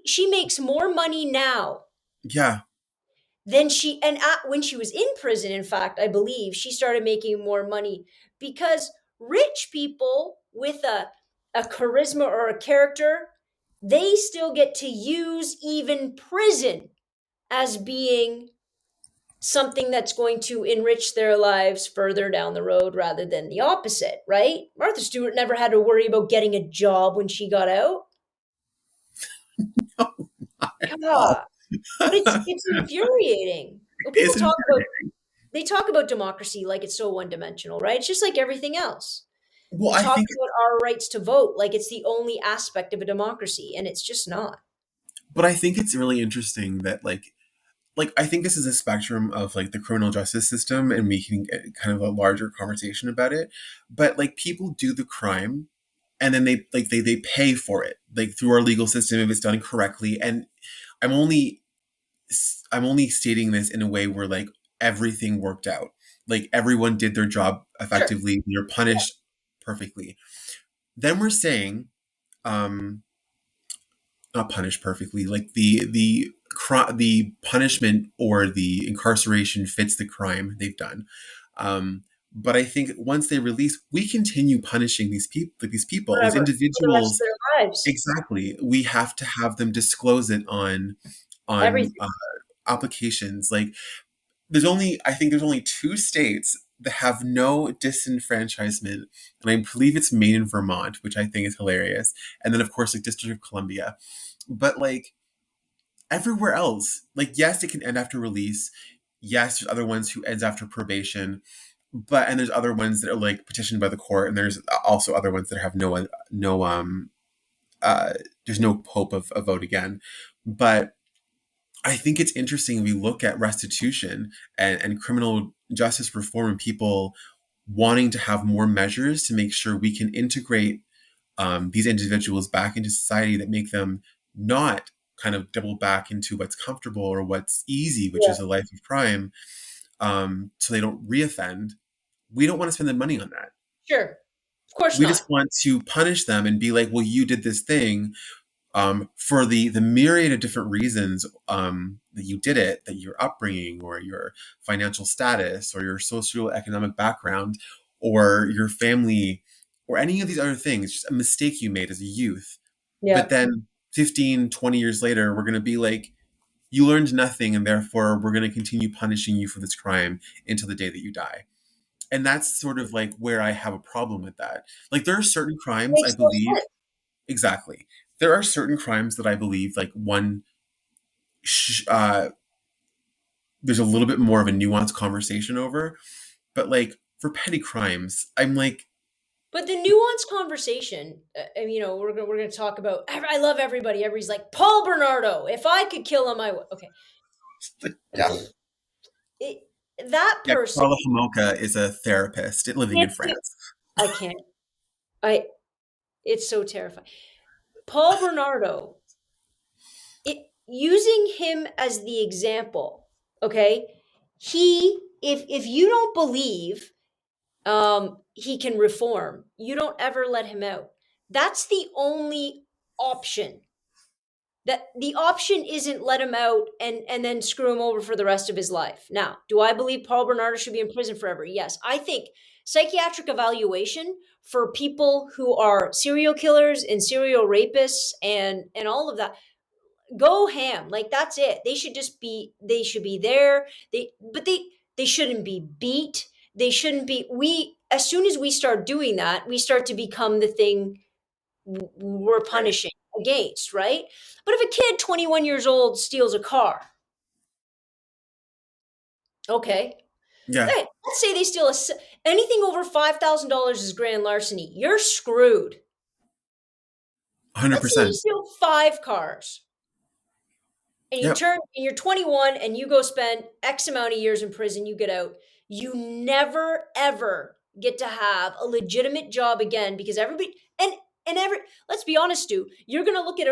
she makes more money now yeah, than when she was in prison. In fact, I believe she started making more money because rich people with a charisma or a character, they still get to use even prison as being something that's going to enrich their lives further down the road rather than the opposite, right? Martha Stewart never had to worry about getting a job when she got out. not at all. God. But it's infuriating. When people Isn't talk about they talk about democracy like it's so one dimensional, right? It's just like everything else. well, We I talk think, about our rights to vote like it's the only aspect of a democracy, and it's just not. but I think it's really interesting that like I think this is a spectrum of like the criminal justice system, and we can get kind of a larger conversation about it. But like people do the crime, and then they pay for it like through our legal system if it's done correctly. And I'm only I'm only stating this in a way where like everything worked out, like everyone did their job Sure. effectively. You're Yeah. punished perfectly. Then we're saying, um, not punished perfectly, like the punishment or the incarceration fits the crime they've done. Um, but I think once they release, we continue punishing these people as Forever. For the rest of individuals. their lives. Exactly, we have to have them disclose it on Everything. applications. Like I think there's only two states that have no disenfranchisement, and I believe it's Maine and Vermont, which I think is hilarious. And then of course like District of Columbia. But like everywhere else, like yes, it can end after release. Yes, there's other ones who ends after probation, but and there's other ones that are like petitioned by the court, and there's also other ones that have no uh there's no hope of a vote again. But I think it's interesting we look at restitution and criminal justice reform and people wanting to have more measures to make sure we can integrate these individuals back into society that make them not kind of double back into what's comfortable or what's easy, which Yeah. is a life of crime, so they don't reoffend. We don't want to spend the money on that. Sure. Of course We just not. want to punish them and be like, well, you did this thing for the myriad of different reasons that you did it, that your upbringing or your financial status or your socioeconomic background or your family or any of these other things, just a mistake you made as a youth. But Yeah. then 15, 20 years later, we're going to be like, you learned nothing, and therefore we're going to continue punishing you for this crime until the day that you die. And that's sort of like where I have a problem with that. Like, there are certain crimes I Makes no believe. sense. Exactly. There are certain crimes that I believe, like uh, there's a little bit more of a nuanced conversation over. But like for petty crimes, I'm like, But the nuanced conversation, and we're gonna talk about. I love everybody. Everybody's like Paul Bernardo. If I could kill him, I would. Okay, yeah, it, that yeah. person Carla Homolka is a therapist living in can't do. France. I can't. I. It's so terrifying. Paul Bernardo. Using him as the example. Okay, if you don't believe he can reform, you don't ever let him out. That's the only option. That the option isn't let him out and then screw him over for the rest of his life. Now, do I believe Paul Bernardo should be in prison forever? Yes. I think psychiatric evaluation for people who are serial killers and serial rapists and all of that, go ham. Like that's it. They should be there. They shouldn't be beat. They shouldn't be we As soon as we start doing that, we start to become the thing we're Right. punishing against, right? But if a kid 21 years old steals a car, okay, Yeah, hey, let's say they steal anything over $5,000 is grand larceny. You're screwed. Let's say you 100%. steal 5 cars and Yep. you're 21 and you go spend X amount of years in prison, you get out. You never ever get to have a legitimate job again because everybody and every let's be honest, Stu, you're going to look at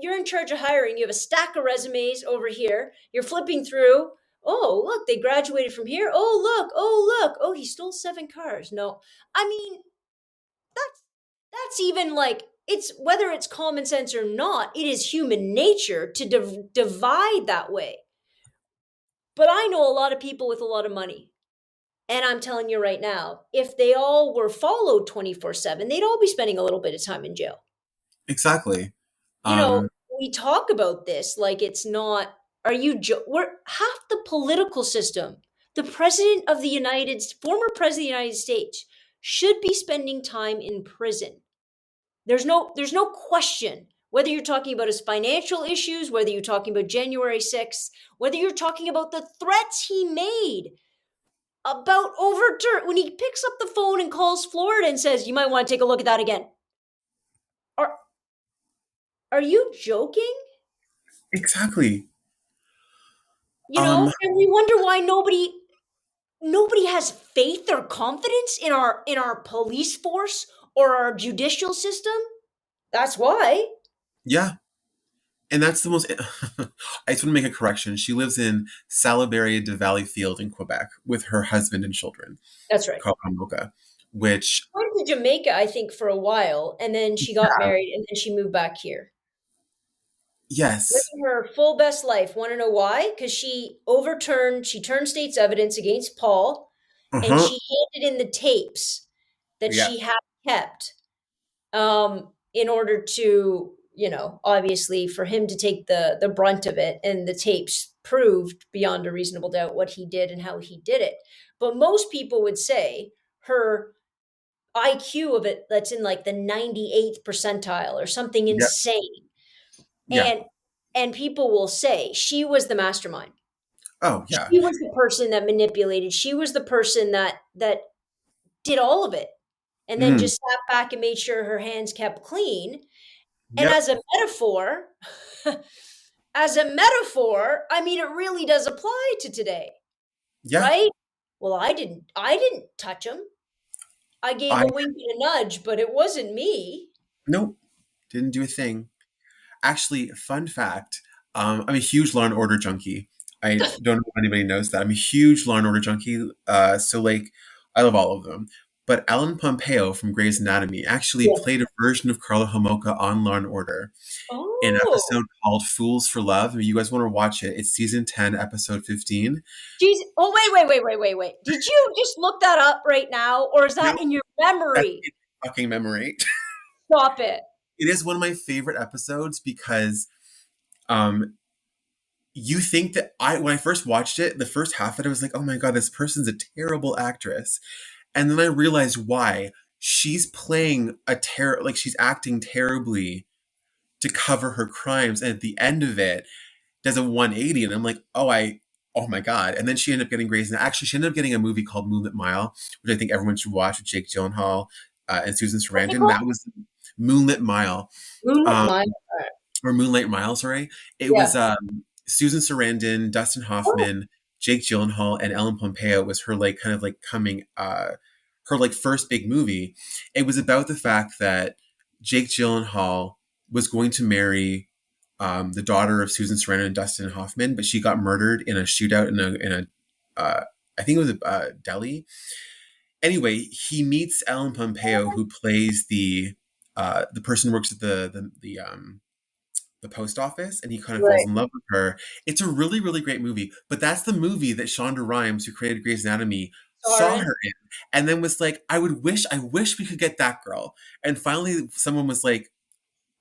you're in charge of hiring, you have a stack of resumes over here, you're flipping through. Oh, look, they graduated from here. Oh, he stole 7 cars. No. I mean, that's that's even like it's whether it's common sense or not, it is human nature to divide that way. But I know a lot of people with a lot of money. And I'm telling you right now, if they all were followed 24/7, they'd all be spending a little bit of time in jail. Exactly. You know, Um, we talk about this like it's not, are you, we're half the political system. The president of the former president of the United States should be spending time in prison. There's no question whether you're talking about his financial issues, whether you're talking about January 6th, whether you're talking about the threats he made about overturn when he picks up the phone and calls Florida and says, "You might want to take a look at that again." Are are you joking? exactly. You Um, know, and we wonder why nobody has faith or confidence in our police force or our judicial system. That's why. yeah. And that's the most. I just want to make a correction. She lives in Salaberry de Valleyfield in Quebec with her husband and children, That's right. called Mocha, which, Went to Jamaica, I think, for a while, and then she got married, and then she moved back here. yes. Living her full best life. Want to know why? Because she turned state's evidence against Paul, Uh and huh. she handed in the tapes that Yeah. she had kept, in order to, obviously for him to take the brunt of it. And the tapes proved beyond a reasonable doubt what he did and how he did it. But most people would say her IQ of it that's in like the 98th percentile or something Yeah. insane. Yeah. And people will say she was the mastermind. Oh, yeah. She was the person that manipulated. She was the person that did all of it and then Mhm. just sat back and made sure her hands kept clean. And Yep. as a metaphor, I mean, it really does apply to today, Yeah. right? Well, I didn't touch him. I gave I a wink and a nudge, but it wasn't me. Nope. Didn't do a thing. Actually, fun fact. I'm a huge Law and Order junkie. I don't know if anybody knows that. I'm a huge Law and Order junkie. So like, I love all of them. But Ellen Pompeo from Grey's Anatomy actually Yeah. played a version of Carla Homolka on Law and Order in an Oh, episode called "Fools for Love." If you guys want to watch it, it's season 10, episode 15. geez. Oh, wait. Did you just look that up right now, or is No, that in your that's memory? in fucking memory. Stop it. It is one of my favorite episodes because um, you think that when I first watched it, the first half of it, I was like, oh my god, this person's a terrible actress. And then I realized why. She's playing like she's acting terribly to cover her crimes. And at the end of it, does a 180. And I'm like, oh my god. And then she ended up getting Grey's. And actually, she ended up getting a movie called Moonlit Mile, which I think everyone should watch with Jake Gyllenhaal and Susan What's it Sarandon. called? That was Moonlit Mile. Moonlit Um, Mine. or Moonlight Mile, sorry. It Yeah. was Susan Sarandon, Dustin Oh, Hoffman, Jake Gyllenhaal, and Ellen Pompeo was her like kind of like coming her like first big movie. It was about the fact that Jake Gyllenhaal was going to marry the daughter of Susan Sarandon and Dustin Hoffman, but she got murdered in a shootout in a I think it was a deli. Anyway, he meets Ellen Pompeo, who plays the person who works at the post office, and he kind of falls right. in love with her. It's a really, really great movie. But that's the movie that Shonda Rhimes, who created Grey's Anatomy, saw Sorry. her in, and then was like, I wish we could get that girl. And finally, someone was like,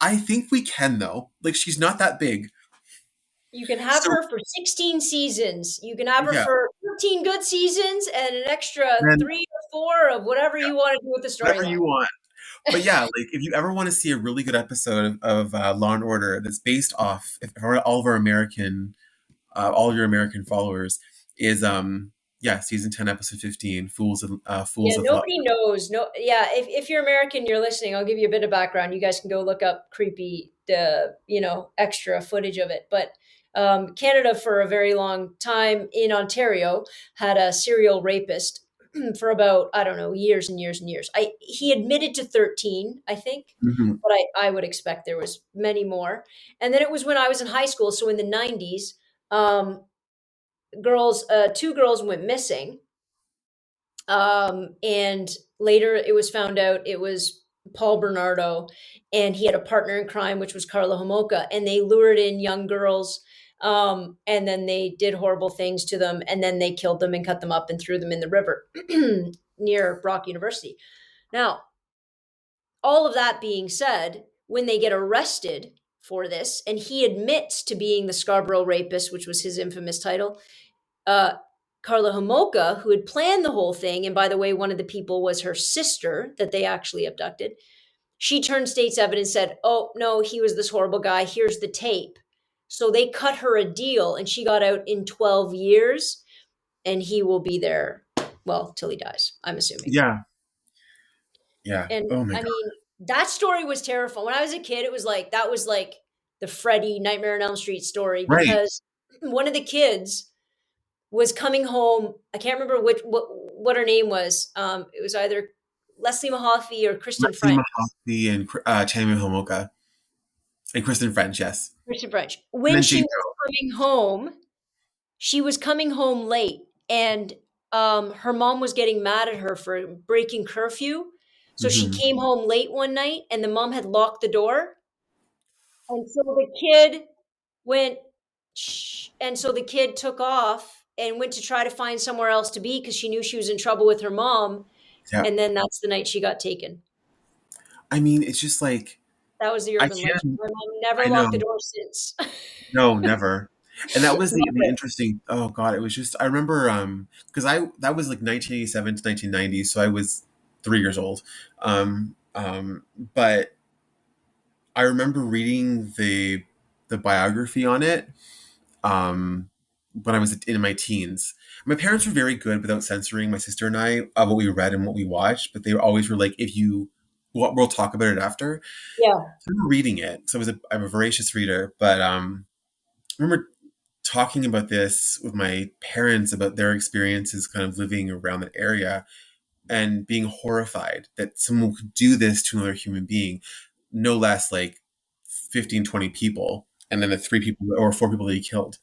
I think we can though. Like she's not that big. You can have So her for 16 seasons. You can have her yeah, for 13 good seasons and an extra then 3 or 4 of whatever you want to do with the whatever storyline. you want. But yeah, like if you ever want to see a really good episode of Law and Order that's based off if all of our American all your American followers is yeah, season 10 episode 15 Yeah, Fools of Love. nobody knows. No, yeah. If you're American, you're listening. I'll give you a bit of background. You guys can go look up creepy, extra footage of it. But Canada, for a very long time in Ontario, had a serial rapist for about, I don't know, years and years and years. He admitted to 13, I think, Mhm. but I would expect there was many more. And then it was when I was in high school, so in the 90s, um, two girls went missing, and later it was found out it was Paul Bernardo, and he had a partner in crime, which was Carla Homolka, and they lured in young girls, and then they did horrible things to them, and then they killed them and cut them up and threw them in the river near Brock University. Now, all of that being said, when they get arrested for this, and he admits to being the Scarborough rapist, which was his infamous title, uh, Carla Homolka, who had planned the whole thing, and by the way, one of the people was her sister that they actually abducted, she turned state's evidence, said, oh, no, he was this horrible guy. Here's the tape. So they cut her a deal, and she got out in 12 years, and he will be there, well, till he dies, I'm assuming. Yeah. Yeah. And Oh my I god. mean, that story was terrifying. When I was a kid, it was like, that was like the Freddy Nightmare on Elm Street story, Right. because one of the kids was coming home. I can't remember what her name was. It was either Leslie Mahaffey or Kristen Lexi French. Mahaffey and Tammy Homoka and Kristen French, yes. Kristen French. And When then she Jane. was coming home, she was coming home late, and her mom was getting mad at her for breaking curfew. So she Mhm. came home late one night, and the mom had locked the door, and so the kid went, shh, and so the kid took off and went to try to find somewhere else to be because she knew she was in trouble with her mom. Yeah. And then that's the night she got taken. I mean, it's just like That was the I urban legend. can't. My mom never I know. locked the door since. No, never. And that was the Never. interesting. Oh god, it was just. I remember because I that was like 1987 to 1990, so I was 3 years old. But I remember reading the biography on it when I was in my teens. My parents were very good without censoring my sister and I of what we read and what we watched, but they always were like, "If you, we'll talk about it after." Yeah. So I remember reading it, so I'm a voracious reader. But I remember talking about this with my parents about their experiences, kind of living around that area, and being horrified that someone could do this to another human being, no less like 15, 20 people, and then the 3 people or 4 people that he killed.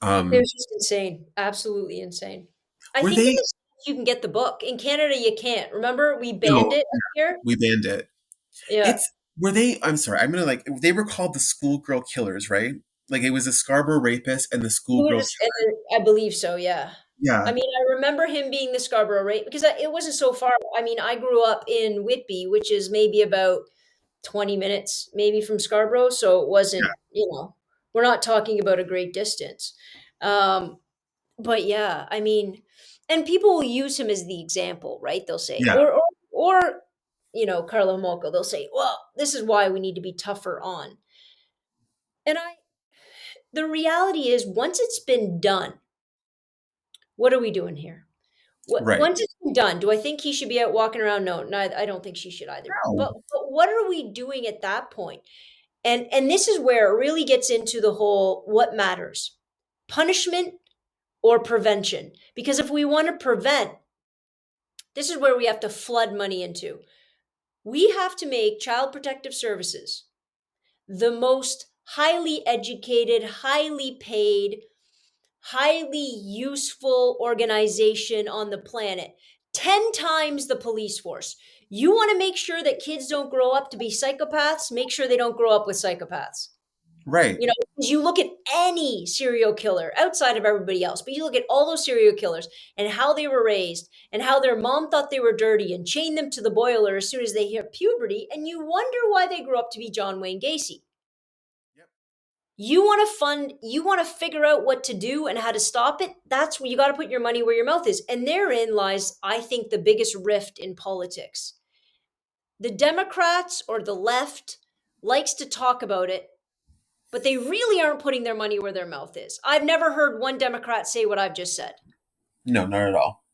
It Um, was just insane. Absolutely insane. I were think in they? the States you can get the book. In Canada, you can't. Remember, we banned No, it up here? we banned it. Yeah. It's were they? I'm sorry. I'm gonna like they were called the schoolgirl killers, right? Like it was a Scarborough rapist and the You were schoolgirl just, killer. I believe so, yeah. I Yeah, mean, I remember him being the Scarborough rate because it wasn't so far. I mean, I grew up in Whitby, which is maybe about 20 minutes maybe from Scarborough, so it wasn't, we're not talking about a great distance. Um, but yeah, I mean, and people will use him as the example, right? They'll say, yeah, or Carlo Molko, they'll say, well, this is why we need to be tougher on. And the reality is, once it's been done, what are we doing here? right. Once it's been done, do I think he should be out walking around? No, I don't think she should either. No. But what are we doing at that point? And this is where it really gets into the whole what matters, punishment or prevention. Because if we want to prevent, this is where we have to flood money into. We have to make Child Protective Services the most highly educated, highly paid, highly useful organization on the planet, 10 times the police force. You want to make sure that kids don't grow up to be psychopaths, make sure they don't grow up with psychopaths. Right. Because you look at any serial killer outside of everybody else, but you look at all those serial killers and how they were raised and how their mom thought they were dirty and chained them to the boiler as soon as they hit puberty, and you wonder why they grew up to be John Wayne Gacy. Yep. You want to figure out what to do and how to stop it. That's where you got to put your money where your mouth is. And therein lies, I think, the biggest rift in politics. The Democrats or the left likes to talk about it, but they really aren't putting their money where their mouth is. I've never heard one Democrat say what I've just said, No, not at all.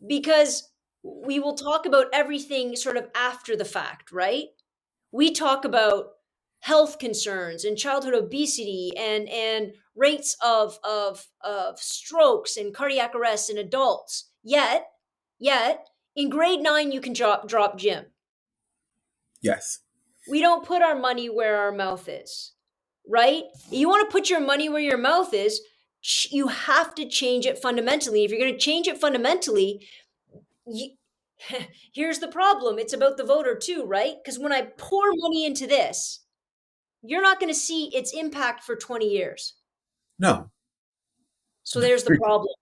because we will talk about everything sort of after the fact, right? We talk about health concerns and childhood obesity and rates of strokes and cardiac arrests in adults. Yet Yet in grade 9 you can drop gym. Yes. We don't put our money where our mouth is, right? You want to put your money where your mouth is, you have to change it fundamentally. If you're going to change it fundamentally, you, here's the problem. It's about the voter too, right? Because when I pour money into this, you're not going to see its impact for 20 years. No. So there's the problem.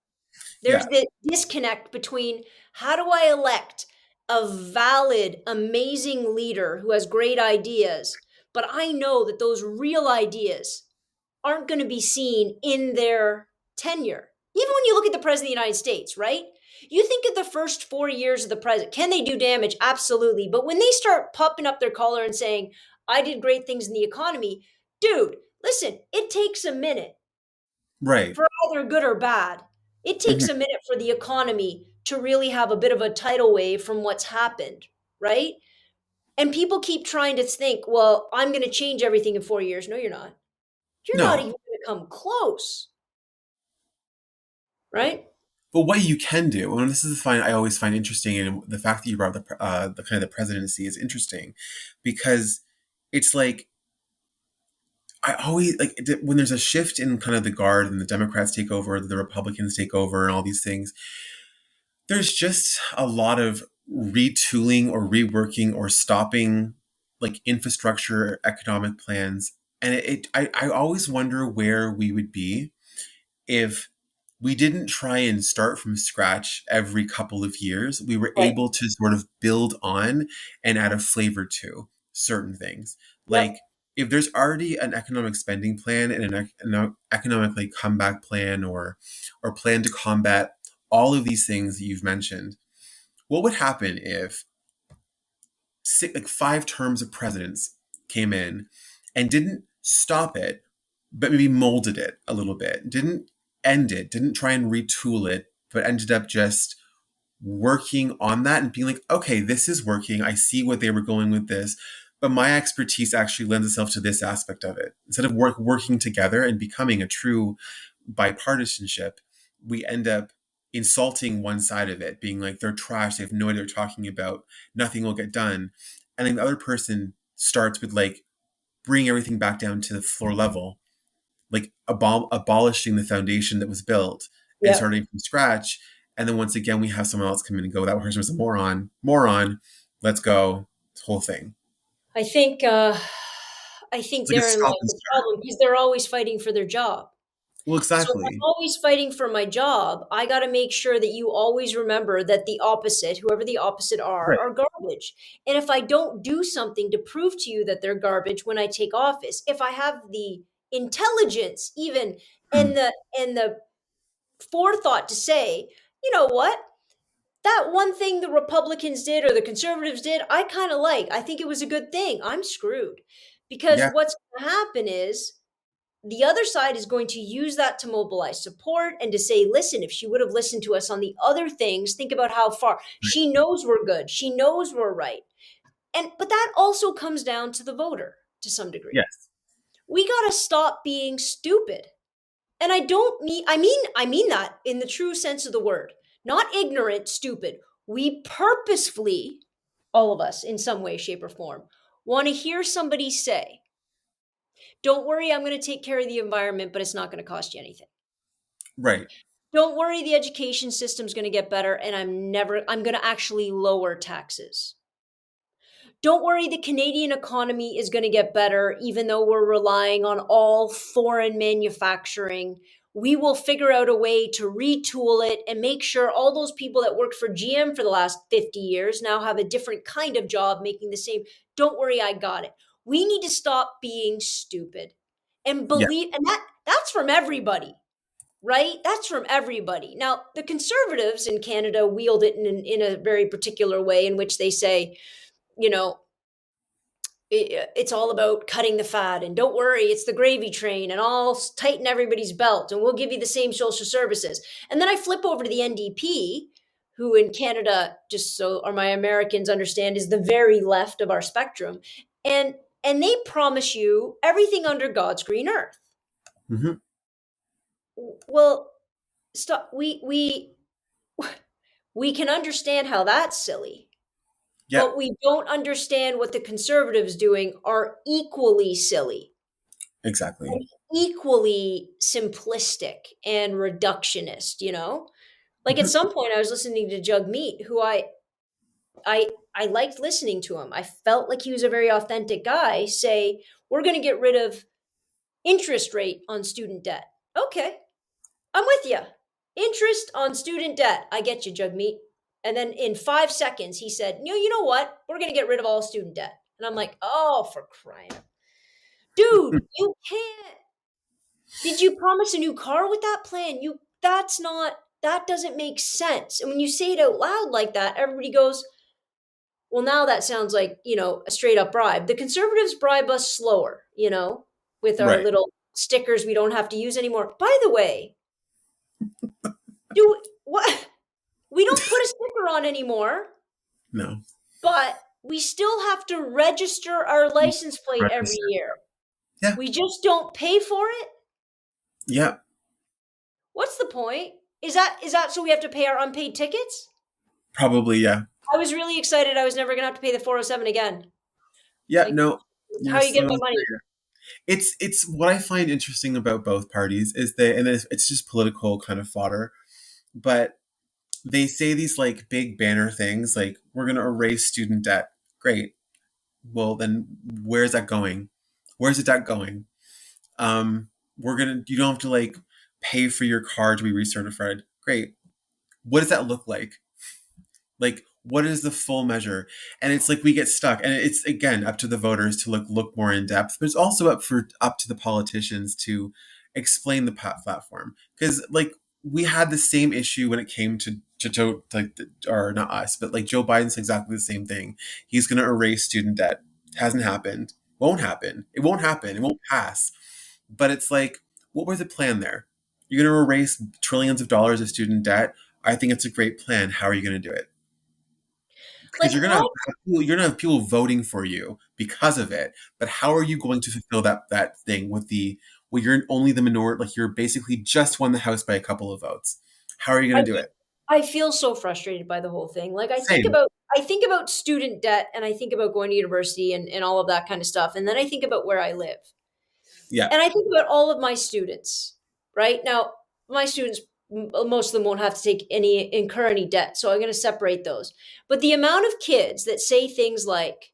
Yeah. There's the disconnect between how do I elect a valid, amazing leader who has great ideas, but I know that those real ideas aren't going to be seen in their tenure. Even when you look at the president of the United States, right? You think of the first 4 years of the president. Can they do damage? Absolutely. But when they start popping up their collar and saying, I did great things in the economy, dude, listen, it takes a minute Right. for either good or bad. It takes Mhm. a minute for the economy to really have a bit of a tidal wave from what's happened, right? And people keep trying to think, well, I'm going to change everything in 4 years. No, you're not. You're not No. even going to come close, right? But what you can do, and this is fine, I always find interesting, and the fact that you brought up the kind of the presidency is interesting, because it's like I always like when there's a shift in kind of the guard and the Democrats take over, the Republicans take over, and all these things. There's just a lot of retooling or reworking or stopping like infrastructure economic plans, and I always wonder where we would be if we didn't try and start from scratch every couple of years. We were Right. able to sort of build on and add a flavor to certain things. Yep. Like if there's already an economic spending plan and an economic like comeback plan or plan to combat all of these things that you've mentioned, what would happen if like 5 terms of presidents came in and didn't stop it, but maybe molded it a little bit, didn't end it, didn't try and retool it, but ended up just working on that and being like, okay, this is working. I see what they were going with this, but my expertise actually lends itself to this aspect of it. Instead of working together and becoming a true bipartisanship, we end up insulting one side of it, being like, they're trash, they have no idea what they're talking about, nothing will get done. And then the other person starts with like bringing everything back down to the floor level, like abolishing the foundation that was built and Yep. starting from scratch. And then once again, we have someone else come in and go, that person was a moron, let's go, this whole thing. I think It's like a therein stop lies and the start. problem because they're always fighting for their job. Well, So if I'm exactly. always fighting for my job, I got to make sure that you always remember that the opposite, whoever the opposite Right. are garbage. And if I don't do something to prove to you that they're garbage when I take office, if I have the intelligence even Hmm. and the forethought to say, you know what? That one thing the Republicans did or the conservatives did, I kind of like. I think it was a good thing. I'm screwed. Because Yeah. what's going to happen is the other side is going to use that to mobilize support and to say, listen, if she would have listened to us on the other things, think about how far Right. she knows we're good. She knows we're right. But that also comes down to the voter to some degree. Yes. We got to stop being stupid. And I mean that in the true sense of the word. Not ignorant, stupid. We purposefully, all of us in some way, shape, or form, want to hear somebody say, don't worry, I'm going to take care of the environment, but it's not going to cost you anything. Right. Don't worry, the education system's going to get better, and I'm going to actually lower taxes. Don't worry, the Canadian economy is going to get better, even though we're relying on all foreign manufacturing. We will figure out a way to retool it and make sure all those people that worked for GM for the last 50 years now have a different kind of job making the same. Don't worry, I got it. We need to stop being stupid and Yeah. believe, and that's from everybody, right? That's from everybody. Now, the conservatives in Canada wield it in a very particular way in which they say, you know, it's all about cutting the fat and don't worry, it's the gravy train and I'll tighten everybody's belt and we'll give you the same social services. And then I flip over to the NDP, who in Canada, just so or my Americans understand, is the very left of our spectrum. And they promise you everything under God's green earth. Hmm. Well, stop. We We can understand how that's silly, Yep. but we don't understand what the conservatives doing are equally silly Exactly. and equally simplistic and reductionist, you know? Like at Mhm. some point I was listening to Jug Meat, who I liked listening to him. I felt like he was a very authentic guy, say, we're going to get rid of interest rate on student debt. Okay, I'm with you. Interest on student debt. I get you, Jug Meat. And then in 5 seconds, he said, you know what? We're going to get rid of all student debt. And I'm like, oh, for crying. Dude, you can't. Did you promise a new car with that plan? That doesn't make sense. And when you say it out loud like that, everybody goes, well, now that sounds like, a straight up bribe. The conservatives bribe us slower, with our Right. little stickers we don't have to use anymore. By the way, do what? We don't put a sticker on anymore, No. but we still have to register our license plate every Register. year. Yeah. We just don't pay for it. Yeah. What's the point? Is that so we have to pay our unpaid tickets? Probably. Yeah. I was really excited I was never going to have to pay the 407 again. Yeah. Like, No. how You're are you getting so my money? it's what I find interesting about both parties is that, and it's just political kind of fodder, but they say these like big banner things like we're going to erase student debt. Great. Well, then where's that going? Where's the debt going? You don't have to like pay for your car to be recertified. Great. What does that look like? Like, what is the full measure? And it's like we get stuck, and it's again up to the voters to look more in depth, but it's also up to the politicians to explain the platform, because like we had the same issue when it came to Joe, like, or not us, but like Joe Biden's exactly the same thing. He's going to erase student debt. Hasn't happened. Won't happen. It won't happen. It won't pass. But it's like, what was the plan there? You're going to erase trillions of dollars of student debt. I think it's a great plan. How are you going to do it? Because Like, what? you're gonna have people voting for you because of it. But how are you going to fulfill that thing with the well, you're only the minority, like you're basically just won the House by a couple of votes. How are you I gonna do it? I feel so frustrated by the whole thing. Like Same. I think about student debt and I think about going to university and all of that kind of stuff. And then I think about where I live. Yeah. And I think about all of my students, right? Now, my students, most of them won't have to incur any debt. So I'm going to separate those. But the amount of kids that say things like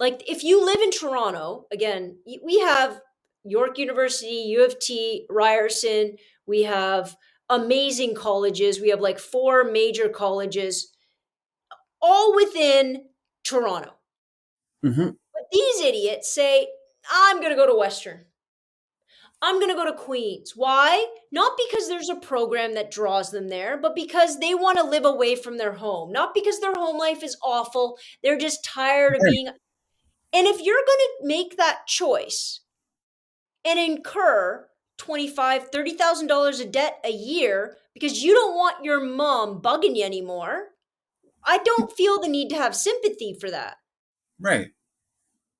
if you live in Toronto, again, we have York University, U of T, Ryerson, we have amazing colleges. We have like four major colleges all within Toronto. Hmm. But these idiots say, I'm going to go to Western. I'm going to go to Queens. Why? Not because there's a program that draws them there, but because they want to live away from their home. Not because their home life is awful. They're just tired of Right. being. And if you're going to make that choice and incur $25,000, $30,000 of debt a year because you don't want your mom bugging you anymore, I don't feel the need to have sympathy for that. Right.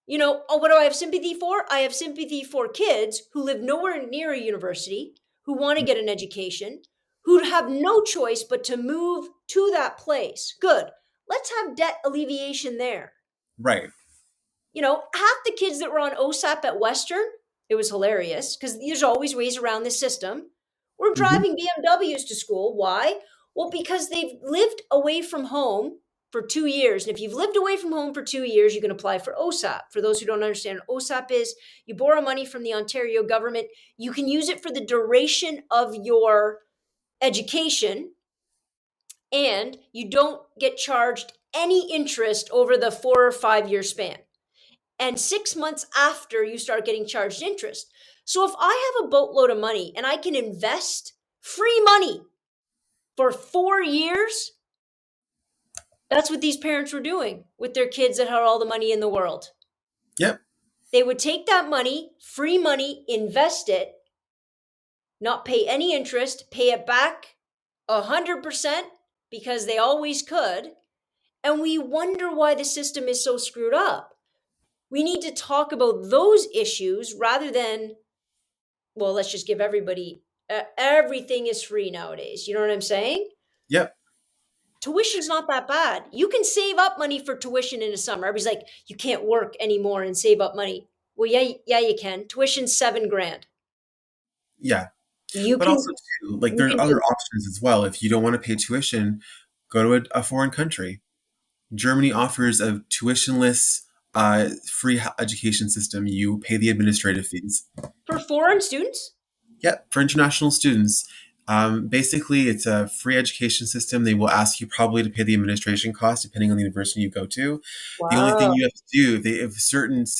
What do I have sympathy for? I have sympathy for kids who live nowhere near a university, who want to get an education, who have no choice but to move to that place. Good. Let's have debt alleviation there. Right. Half the kids that were on OSAP at Western, it was hilarious because there's always ways around this system, were Hmm. driving BMWs to school. Why? Well, because they've lived away from home for 2 years. And if you've lived away from home for 2 years, you can apply for OSAP. For those who don't understand, OSAP is you borrow money from the Ontario government. You can use it for the duration of your education, and you don't get charged any interest over the 4 or 5 year span. And 6 months after, you start getting charged interest. So if I have a boatload of money and I can invest free money for 4 years, that's what these parents were doing with their kids that had all the money in the world. Yep. They would take that money, free money, invest it, not pay any interest, pay it back 100% because they always could. And we wonder why the system is so screwed up. We need to talk about those issues rather than, well, let's just give everybody everything is free nowadays. You know what I'm saying? Yep. tuition's not that bad. You can save up money for tuition in the summer. Everybody's like, you can't work anymore and save up money. Well, yeah, you can. Tuition's $7,000. Yeah. You But can, also too, like you there can are other do. options as well. If you don't want to pay tuition, go to a foreign country. Germany offers a tuitionless, free education system. You pay the administrative fees. For foreign students? Yeah, for international students. Basically, it's a free education system. They will ask you probably to pay the administration cost depending on the university you go to. The only thing Wow. you have to do,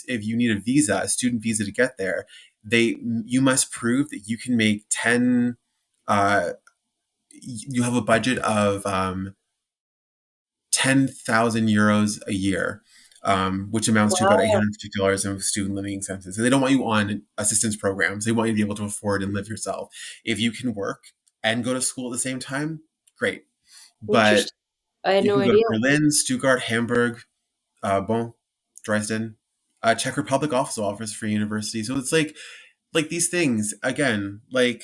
if you need a visa, a student visa to get there, you must prove that you can make 10. Uh, you have a budget of 10,000 euros a year, which amounts to about Wow. $850 in student living expenses. So they don't want you on assistance programs. They want you to be able to afford and live yourself. If you can work and go to school at the same time, great. But Interesting. I had you no can go to idea. Berlin, Stuttgart, Hamburg, Bonn, Dresden. Czech Republic also offers free university. So it's like these things again, like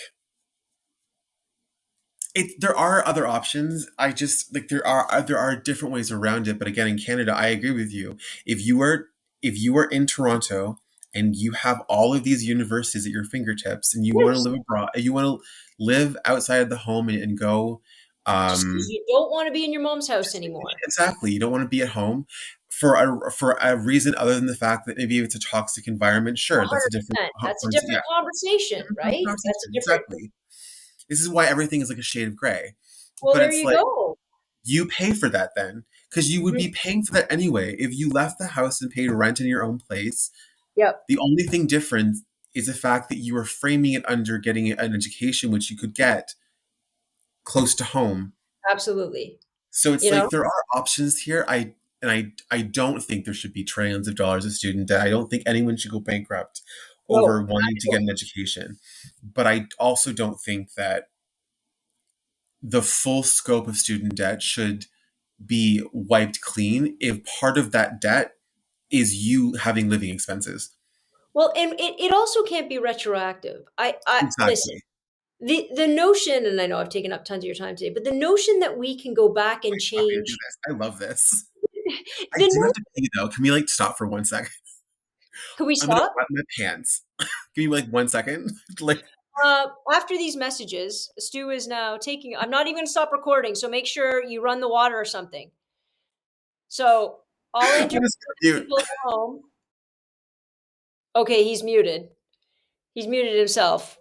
there are other options. I just like there are different ways around it. But again, in Canada, I agree with you. If you are if you are in Toronto and you have all of these universities at your fingertips, and you want to Yes. live abroad, you want to live outside of the home and go, Just because um, you don't want to be in your mom's house just anymore. exactly, you don't want to be at home for a reason other than the fact that maybe it's a toxic environment. Sure, that's a different, 100%. That's a different yeah, conversation, different right? That's conversation. a different. Exactly. This is why everything is like a shade of gray. Well, But there it's you like go. you pay for that then, because you would Mhm. be paying for that anyway if you left the house and paid rent in your own place. Yep. The only thing different is the fact that you are framing it under getting an education which you could get close to home. Absolutely. So it's You know? like there are options here. I don't think there should be trillions of dollars of student debt. I don't think anyone should go bankrupt over No. wanting to get an education. But I also don't think that the full scope of student debt should be wiped clean if part of that debt is you having living expenses. Well, and it also can't be retroactive. I listen. Exactly. The notion, and I know I've taken up tons of your time today, but the notion that we can go back and Happy to do change this. I love this. I the do no have to pee though. Can we like stop for 1 second? can we I'm gonna stop? wet my pants. Give me like 1 second. Like After these messages, Stu is now taking. I'm not even going to stop recording, so make sure you run the water or something. So I'll I'm enter just for the cute. people at home. Okay, he's muted. He's muted himself.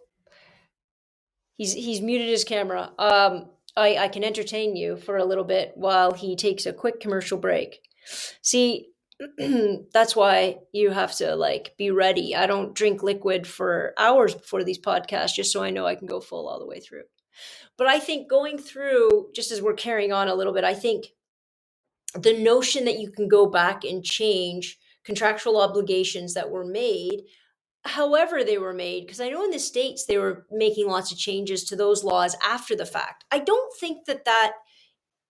He's muted his camera. I can entertain you for a little bit while he takes a quick commercial break. See, that's why you have to like be ready. I don't drink liquid for hours before these podcasts just so I know I can go full all the way through. But I think going through, just as we're carrying on a little bit, I think the notion that you can go back and change contractual obligations that were made, however they were made, because I know in the States they were making lots of changes to those laws after the fact. I don't think that that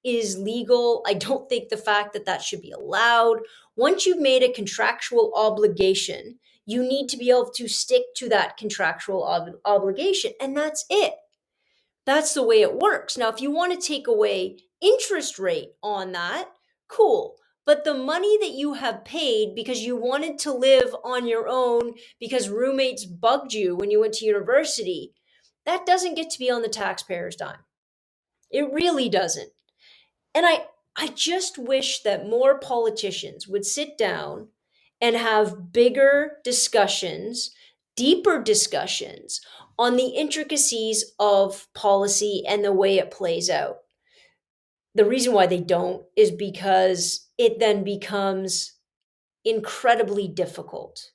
is legal. I don't think the fact that that should be allowed. Once you've made a contractual obligation, you need to be able to stick to that contractual obligation, and that's it. That's the way it works. Now, if you want to take away interest rate on that, cool. But the money that you have paid because you wanted to live on your own because roommates bugged you when you went to university, that doesn't get to be on the taxpayer's dime. It really doesn't. And I just wish that more politicians would sit down and have bigger discussions, deeper discussions on the intricacies of policy and the way it plays out. The reason why they don't is because it then becomes incredibly difficult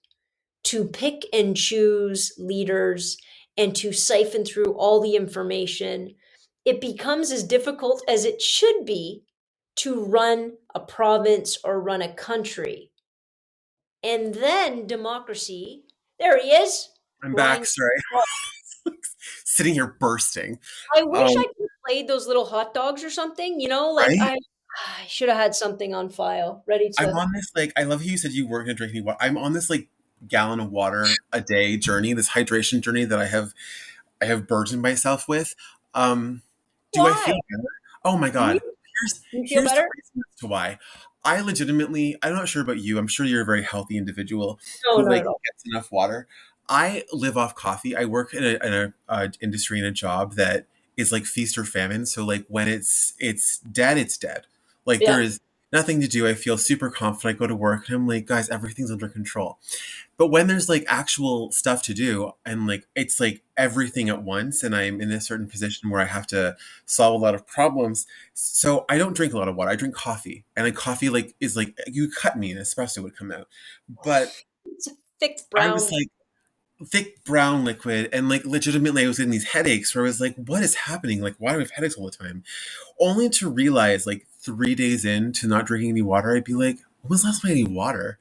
to pick and choose leaders and to siphon through all the information. It becomes as difficult as it should be to run a province or run a country. And then democracy, there he is, I'm back, flying. sorry. Sitting here bursting. I wish Um, I could have played those little hot dogs or something, like right? I should have had something on file ready I'm to. on this like I love how you said you weren't gonna drink any water. I'm on this like gallon of water a day journey, this hydration journey that I have burdened myself with. Do I Why? feel better? Oh my You god. You feel here's the better? reason as to why. I legitimately, I'm not sure about you. I'm sure you're a very healthy individual No, who not like at all. gets enough water. I live off coffee. I work in a industry in a job that is like feast or famine. So like when it's dead, it's dead. Like Yeah. there is nothing to do. I feel super confident. I go to work and I'm like, guys, everything's under control. But when there's like actual stuff to do and like it's like everything at once and I'm in a certain position where I have to solve a lot of problems, so I don't drink a lot of water. I drink coffee. And like coffee like is like you cut me and espresso would come out. But It's a thick I was brown. like thick brown liquid and like legitimately I was getting these headaches where I was like, what is happening? Like why do I have headaches all the time? Only to realize like 3 days into not drinking any water, I'd be like, when was the last time I had any water?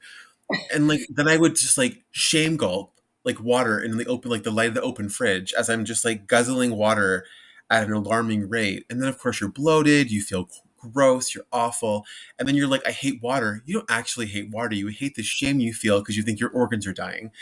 And like then I would just like shame gulp like water in the open like the light of the open fridge as I'm just like guzzling water at an alarming rate. And then of course you're bloated, you feel gross, you're awful, and then you're like, I hate water. You don't actually hate water. You hate the shame you feel because you think your organs are dying.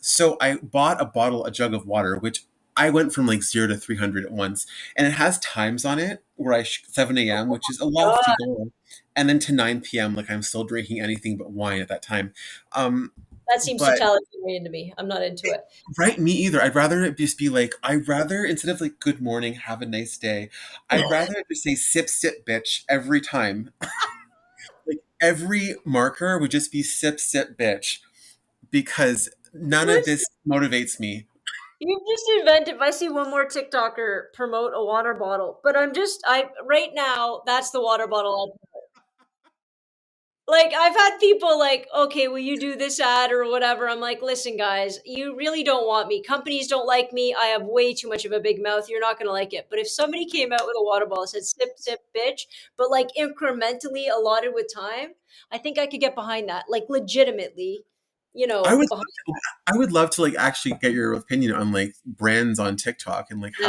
So I bought a jug of water, which I went from like 0 to 300 at once, and it has times on it where 7 a.m., which is a lofty God, goal, and then to 9 p.m., like I'm still drinking anything but wine at that time. Um, that seems but totalitarian to me. I'm not into it. right, me either. I'd rather it just be like I'd rather instead of like good morning, have a nice day, I'd rather it just say sip sip bitch every time. Like every marker would just be sip sip bitch because none of this motivates me. You've just invented. If I see one more TikToker promote a water bottle, but I right now that's the water bottle. Like I've had people like, okay, will you do this ad or whatever? I'm like, listen, guys, you really don't want me. Companies don't like me. I have way too much of a big mouth. You're not gonna like it. But if somebody came out with a water bottle that said sip, sip, bitch, but like incrementally allotted with time, I think I could get behind that. Like legitimately, I would behind I would love to like actually get your opinion on like brands on TikTok and like no,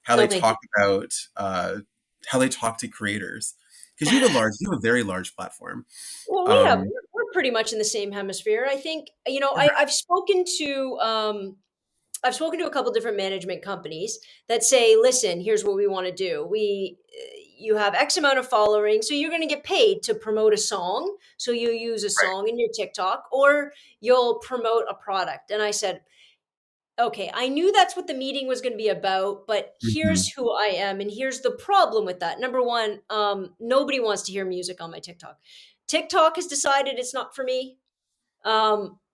how no, they thank you. talk about how they talk to creators because you have a very large platform. Well, Um, we're pretty much in the same hemisphere. I think, I've spoken to a couple different management companies that say, listen, here's what we want to do. You have X amount of following, so you're going to get paid to promote a song. So you use a right. song in your TikTok or you'll promote a product. And I said, okay, I knew that's what the meeting was going to be about, but here's Mhm. who I am. And here's the problem with that. Number one, nobody wants to hear music on my TikTok. TikTok has decided it's not for me.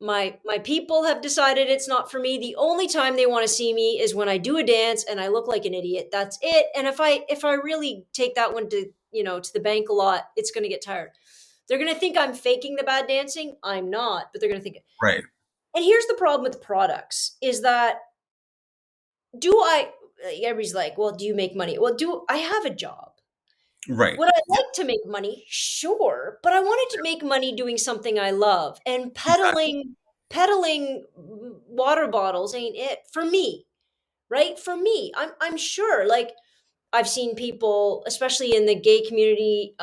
My people have decided it's not for me. The only time they want to see me is when I do a dance and I look like an idiot. That's it. And if I really take that one to to the bank a lot, it's going to get tired. They're going to think I'm faking the bad dancing. I'm not, but they're going to think it. Right. And here's the problem with products is that do I everybody's like, well, do you make money? Well, do I have a job? Right. Would I like to make money? Sure, but I wanted to make money doing something I love, and Exactly. peddling water bottles ain't it for me, right? For me, I'm sure. Like I've seen people, especially in the gay community,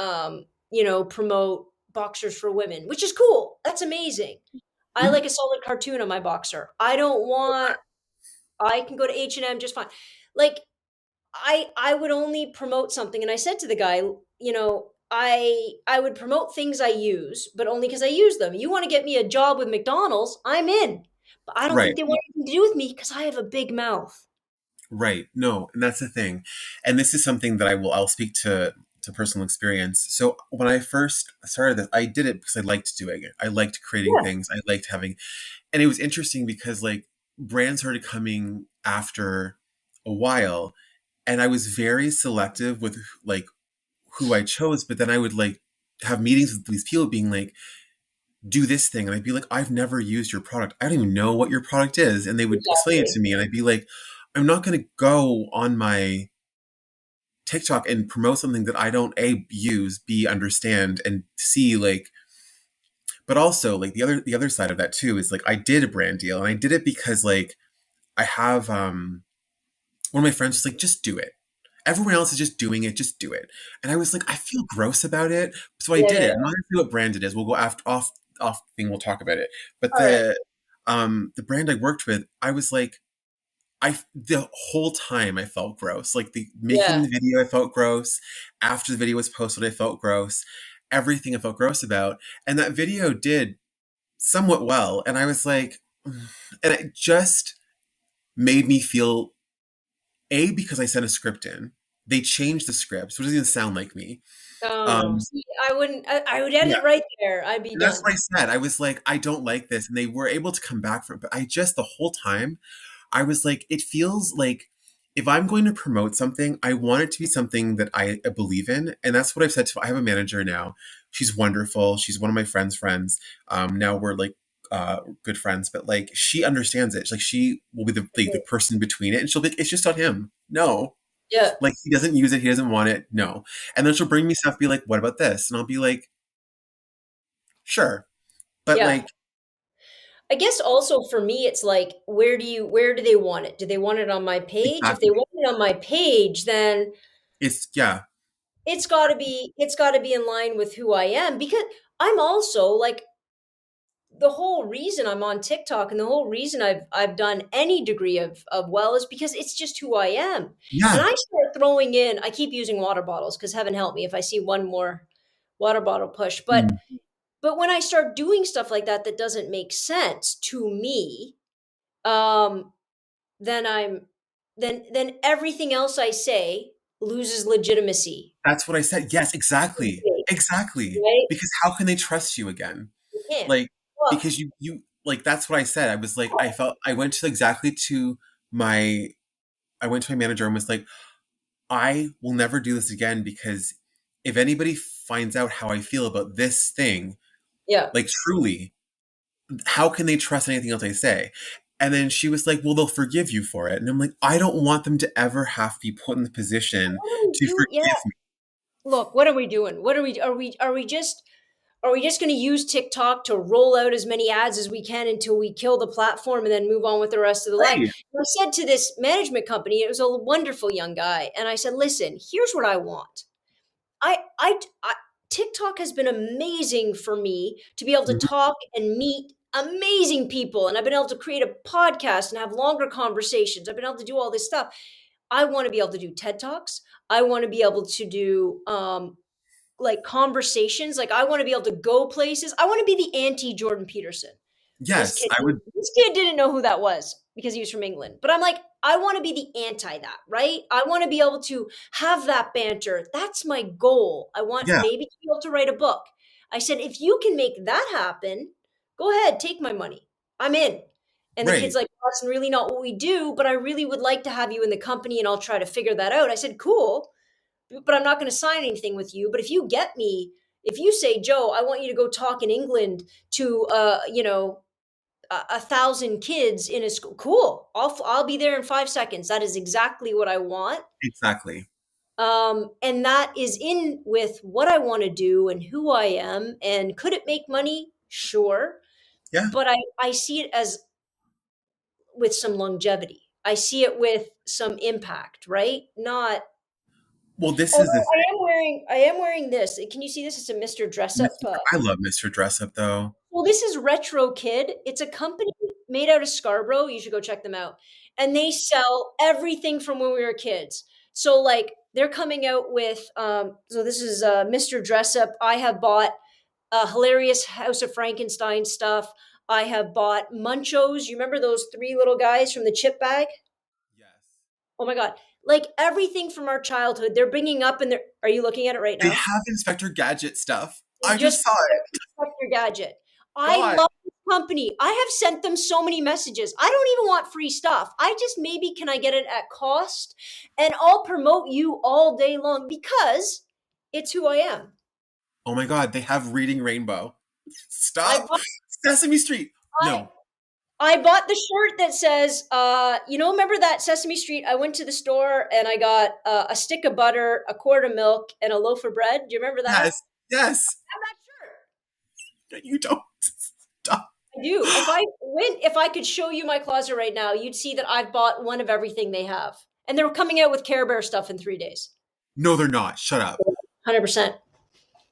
promote boxers for women, which is cool. That's amazing. I Mhm. like a solid cartoon on my boxer. I don't want. I can go to H&M just fine. Like I would only promote something, and I said to the guy, I would promote things I use, but only because I use them. You want to get me a job with McDonald's, I'm in. But I don't think Right. they want anything to do with me because I have a big mouth. Right. No, and that's the thing. And this is something that I'll speak to personal experience. So when I first started this, I did it because I liked doing it. I liked creating Yeah, things. I liked having, and it was interesting because like brands started coming after a while, and I was very selective with like who I chose, but then I would like have meetings with these people being like, do this thing. And I'd be like, I've never used your product. I don't even know what your product is. And they would explain it exactly. to me. And I'd be like, I'm not going to go on my TikTok and promote something that I don't A, use, B, understand, and C, like, but also like the other side of that too is like I did a brand deal and I did it because like I have one of my friends was like, just do it. Everyone else is just doing it, just do it. And I was like, I feel gross about it. So I Yeah, did yeah, it. yeah. I'm not gonna say what brand it is. We'll go after off thing, we'll talk about it. But All right. the brand I worked with, I was like, the whole time I felt gross. Like the making Yeah. the video, I felt gross. After the video was posted, I felt gross. Everything I felt gross about. And that video did somewhat well. And I was like, and it just made me feel because I sent a script in. They changed the script, so it doesn't even sound like me. Oh no. Um, See, I wouldn't. I would end yeah, it right there. I'd be that's what done. I said. I was like, I don't like this, and they were able to come back from it. But I just the whole time I was like, it feels like if I'm going to promote something, I want it to be something that I believe in. And that's what I've said to, I have a manager now. She's wonderful. She's one of my friends. Now we're like, good friends, but like she understands it. Like she will be the person between it, and she'll be like, it's just on him. No, Yeah. like he doesn't use it. He doesn't want it. No. And then she'll bring me stuff, be like, what about this? And I'll be like, sure. But Yeah. like, I guess also for me, it's like, where do they want it? Do they want it on my page? If they exactly. want it on my page, then Yeah. it's got to be in line with who I am, because I'm also like, the whole reason I'm on TikTok and the whole reason I've done any degree of well is because it's just who I am. And Yeah. I start throwing in, I keep using water bottles because heaven help me if I see one more water bottle push. Mm. But when I start doing stuff like that that doesn't make sense to me, um, then I'm then everything else I say loses legitimacy. That's what I said. Yes, exactly. Exactly. Right? Because how can they trust you again? You can't. Like, Well, because you like that's what I said. I was like, I went to exactly to my I went to my manager and was like, I will never do this again because if anybody finds out how I feel about this thing, yeah. like truly, how can they trust anything else I say? And then she was like, well, they'll forgive you for it. And I'm like, I don't want them to ever have to be put in the position What do we to do? Yeah. forgive me. Look, what are we doing? What are we just going to use TikTok to roll out as many ads as we can until we kill the platform and then move on with the rest of the life? Right. And I said to this management company, it was a wonderful young guy, and I said, "Listen, here's what I want. I TikTok has been amazing for me to be able to Mhm. talk and meet amazing people, and I've been able to create a podcast and have longer conversations. I've been able to do all this stuff. I want to be able to do TED Talks. I want to be able to do like conversations. Like I want to be able to go places. I want to be the anti Jordan Peterson. This Yes, kid, I would. this kid didn't know who that was because he was from England. But I'm like, I want to be the anti that, right? I want to be able to have that banter. That's my goal. I want Yeah, maybe to be able to write a book. I said, if you can make that happen, go ahead, take my money. I'm in. And the kid's right. like, well, that's really not what we do, but I really would like to have you in the company and I'll try to figure that out. I said, cool, but I'm not going to sign anything with you. But if you get me, if you say, Joe, I want you to go talk in England to, a thousand kids in a school, cool. I'll be there in 5 seconds. That is exactly what I want. Exactly. And that is in with what I want to do and who I am. And could it make money? Sure. Yeah. But I see it as with some longevity. I see it with some impact, right? Not. Well, this is the Although thing. I am wearing this. Can you see this? It's a Mr. Dress Up. I love Mr. Dress Up though. Well, this is Retro Kid. It's a company made out of Scarborough. You should go check them out. And they sell everything from when we were kids. So like they're coming out with so this is Mr. Dress Up. I have bought hilarious House of Frankenstein stuff. I have bought Munchos. You remember those three little guys from the chip bag? Yes. Oh my god. Like everything from our childhood, they're bringing up and they're are you looking at it right They now? have Inspector Gadget stuff. They I just just saw it. Inspector Gadget. I God. love this company. I have sent them so many messages. I don't even want free stuff. I just maybe can I get it at cost? And I'll promote you all day long because it's who I am. Oh my God, they have Reading Rainbow. I Stop. bought Sesame Street. I No. I bought the shirt that says, remember that Sesame Street? I went to the store and I got a stick of butter, a quart of milk, and a loaf of bread. Do you remember that? Yes. Yes. Have that shirt. You don't. Stop. I do. If I could show you my closet right now, you'd see that I've bought one of everything they have. And they're coming out with Care Bear stuff in 3 days. No, they're not. Shut up. 100%.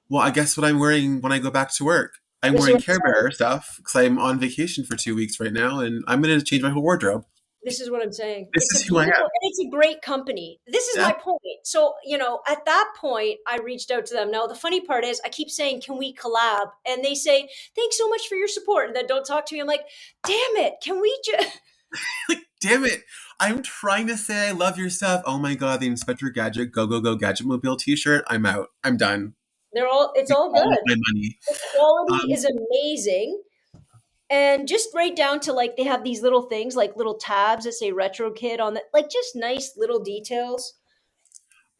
Well, I guess what I'm wearing when I go back to work. I'm This is wearing what Care Bear stuff because I'm on vacation for 2 weeks right now, and I'm going to change my whole wardrobe. This is what I'm saying. This It's a is who I beautiful am. and it's a great company. This is Yeah. my point. So, at that point, I reached out to them. Now, the funny part is, I keep saying, can we collab? And they say, thanks so much for your support. And then don't talk to me. I'm like, damn it. Can we just. Like, damn it. I'm trying to say I love your stuff. Oh my god, the Inspector Gadget Go Go Go Gadget Mobile t-shirt. I'm out. I'm done. It's Take all all of good. my money. The quality Um, is amazing. And just right down to like, they have these little things, like little tabs that say Retro Kid on the, like just nice little details.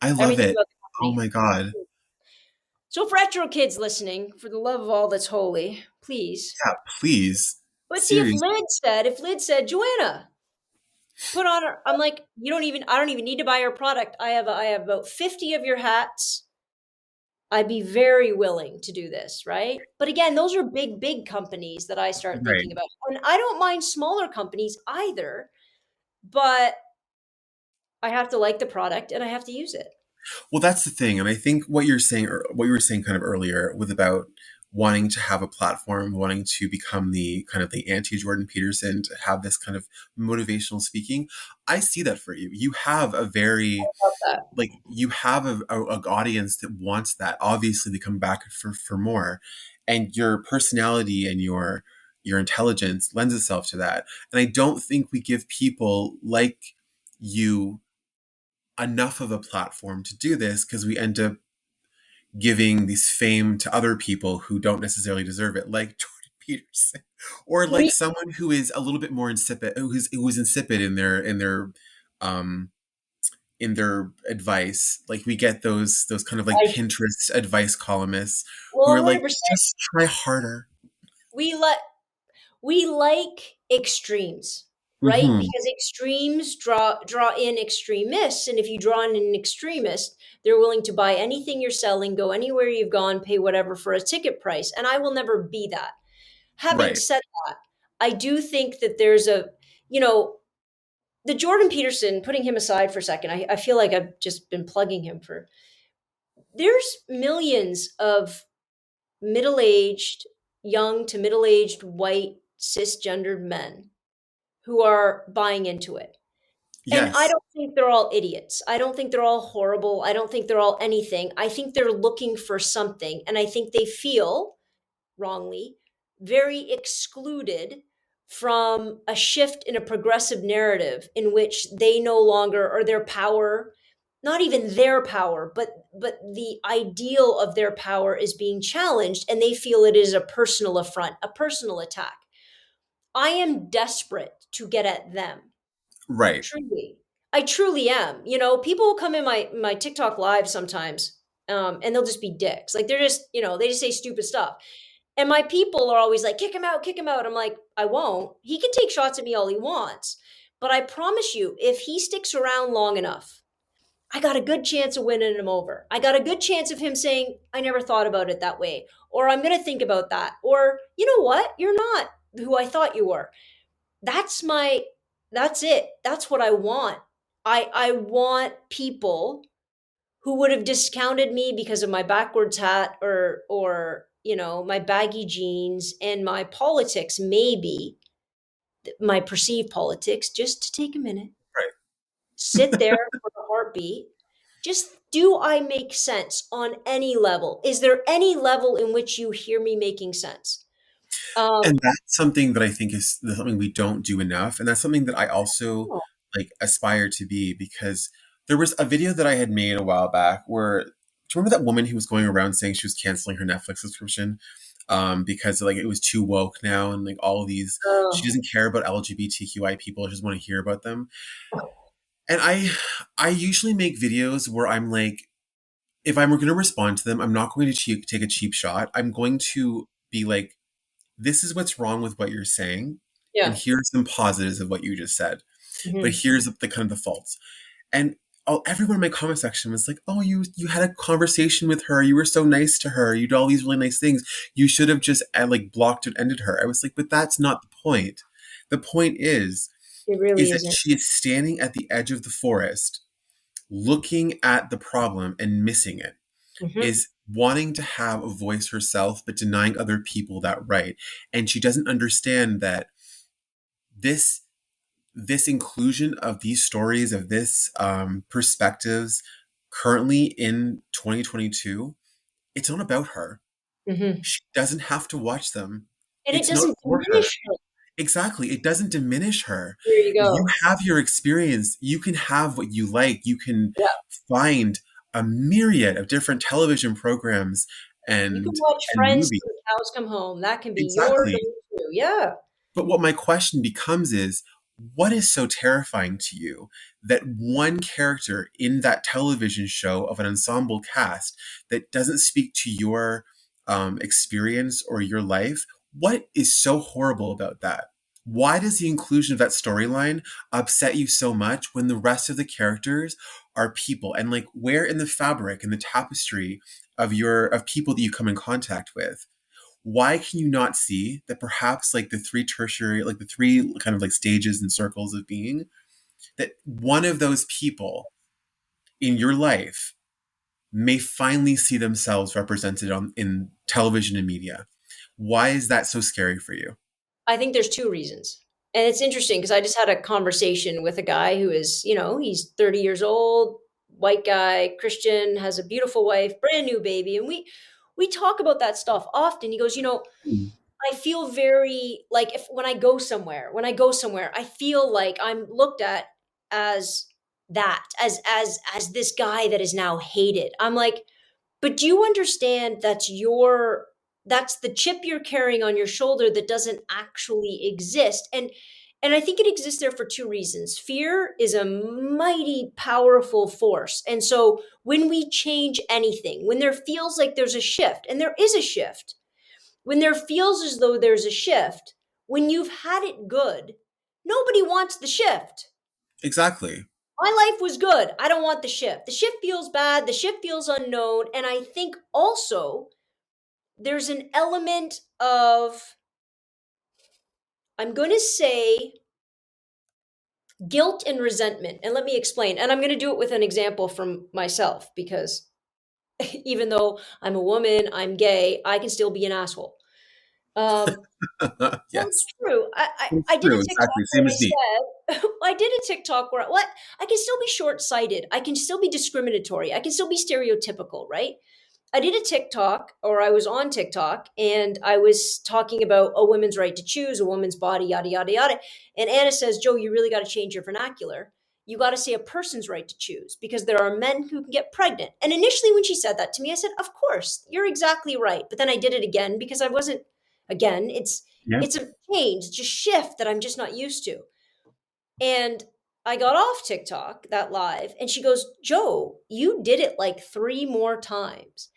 I love Everything it. about the Oh company. my god. So, if retro kids listening, for the love of all that's holy, please. Yeah, please. But see, Serious. if Lid said, Joanna, put on her, I'm like, I don't even need to buy your product. I have about 50 of your hats. I'd be very willing to do this, right? But again, those are big companies that I start Right. thinking about. And I don't mind smaller companies either, but I have to like the product and I have to use it. Well, that's the thing, and I think what you were saying kind of earlier, was about wanting to have a platform, wanting to become the kind of the anti Jordan Peterson, to have this kind of motivational speaking. I see that for you. You have a very Love that. like you have a audience that wants that. Obviously, they come back for more, and your personality and your intelligence lends itself to that. And I don't think we give people like you enough of a platform to do this, because we end up giving this fame to other people who don't necessarily deserve it, like Jordan Peterson, or like We, someone who is a little bit more insipid, who is insipid um in their advice. Like, we get those kind of like I, Pinterest advice columnists who well, are like, 100%. just try harder. We let we like extremes, right? Hmm. Because extremes draw in extremists, and if you draw in an extremist, they're willing to buy anything you're selling, go anywhere you've gone, pay whatever for a ticket price, and I will never be that. Having Right. said that, I do think that there's you know the Jordan Peterson, putting him aside for a second, I feel like I've just been plugging him for. There's millions of middle-aged, young to middle-aged white cisgendered men who are buying into it. And I Yes. don't think they're all idiots. I don't think they're all horrible. I don't think they're all anything. I think they're looking for something. And I think they feel, wrongly, very excluded from a shift in a progressive narrative in which they no longer, or their power, not even their power, but the ideal of their power is being challenged, and they feel it is a personal affront, a personal attack. I am desperate to get at them. Right. Truly. I truly am. People will come in my TikTok live sometimes, and they'll just be dicks. Like, they're just, they just say stupid stuff. And my people are always like, kick him out, kick him out. I'm like, I won't. He can take shots at me all he wants. But I promise you, if he sticks around long enough, I got a good chance of winning him over. I got a good chance of him saying, I never thought about it that way. Or I'm going to think about that. Or, you know what? You're not who I thought you were. That's my, that's it. That's what I want. I want people who would have discounted me because of my backwards hat, or my baggy jeans and my politics, maybe my perceived politics, just to take a minute, Right. sit there for a heartbeat. Just, do I make sense on any level? Is there any level in which you hear me making sense? And um that's something that I think is something we don't do enough. And that's something that I also oh, like aspire to be, because there was a video that I had made a while back where, do you remember that woman who was going around saying she was canceling her Netflix subscription? Because like it was too woke now, and like all of these, she oh, doesn't care about LGBTQI people, she doesn't want to hear about them. And I usually make videos where I'm like, if I'm going to respond to them, I'm not going to take a cheap shot. I'm going to be like, this is what's wrong with what you're saying, and yeah. here's some positives of what you just said, but Mhm. here's the kind of the faults. And everyone in my comment section was like, oh, you had a conversation with her, you were so nice to her, you did all these really nice things, you should have just like blocked and ended her. I was like, but that's not the point. The point It is really that isn't. she is standing at the edge of the forest, looking at the problem and missing it, Mhm. is wanting to have a voice herself, but denying other people that right. And she doesn't understand that this this inclusion of these stories, of this perspectives currently in 2022, it's not about her. Hmm. She doesn't have to watch them. And it It's not doesn't for her. diminish her. Exactly. It doesn't diminish her. There you You go. have your experience. You can have what you like. You can Yeah. find a myriad of different television programs You can and watch and Friends movies. till the cows come home. That can be your Exactly. go-to. Yeah. But what my question becomes is, what is so terrifying to you that one character in that television show of an ensemble cast that doesn't speak to your experience or your life? What is so horrible about that? Why does the inclusion of that storyline upset you so much when the rest of the characters are people? And like, where in the fabric and the tapestry of people that you come in contact with, why can you not see that perhaps like the three tertiary, like the three kind of like stages and circles of being, that one of those people in your life may finally see themselves represented on in television and media? Why is that so scary for you? I think there's two reasons. And it's interesting because I just had a conversation with a guy who is, he's 30 years old, white guy, Christian, has a beautiful wife, brand new baby, and we talk about that stuff often. He goes, Hmm. I feel very like if when I go somewhere, I feel like I'm looked at as as this guy that is now hated. I'm like, but do you understand that's the chip you're carrying on your shoulder that doesn't actually exist? And I think it exists there for two reasons. Fear is a mighty powerful force. And so when we change anything, when there feels like there's a shift, and there is a shift, when there feels as though there's a shift, when you've had it good, nobody wants the shift. Exactly. My life was good. I don't want the shift. The shift feels bad. The shift feels unknown. And I think also there's an element of, I'm going to say, guilt and resentment. And let me explain. And I'm going to do it with an example from myself because even though I'm a woman, I'm gay, I can still be an asshole. Um, Well, it's Yes, true. I it's did a true. TikTok Exactly. where Same I as me. said, I did a TikTok where what I can still be short sighted. I can still be discriminatory. I can still be stereotypical, right? I did a TikTok or I was on TikTok and I was talking about a woman's right to choose, a woman's body, yada, yada, yada. And Anna says, Joe, you really got to change your vernacular. You got to say a person's right to choose because there are men who can get pregnant. And initially, when she said that to me, I said, of course, you're exactly right. But then I did it again because I wasn't, again, Yeah. it's a change, it's a shift that I'm just not used to. And I got off TikTok, that live, and she goes, Joe, you did it like three more times.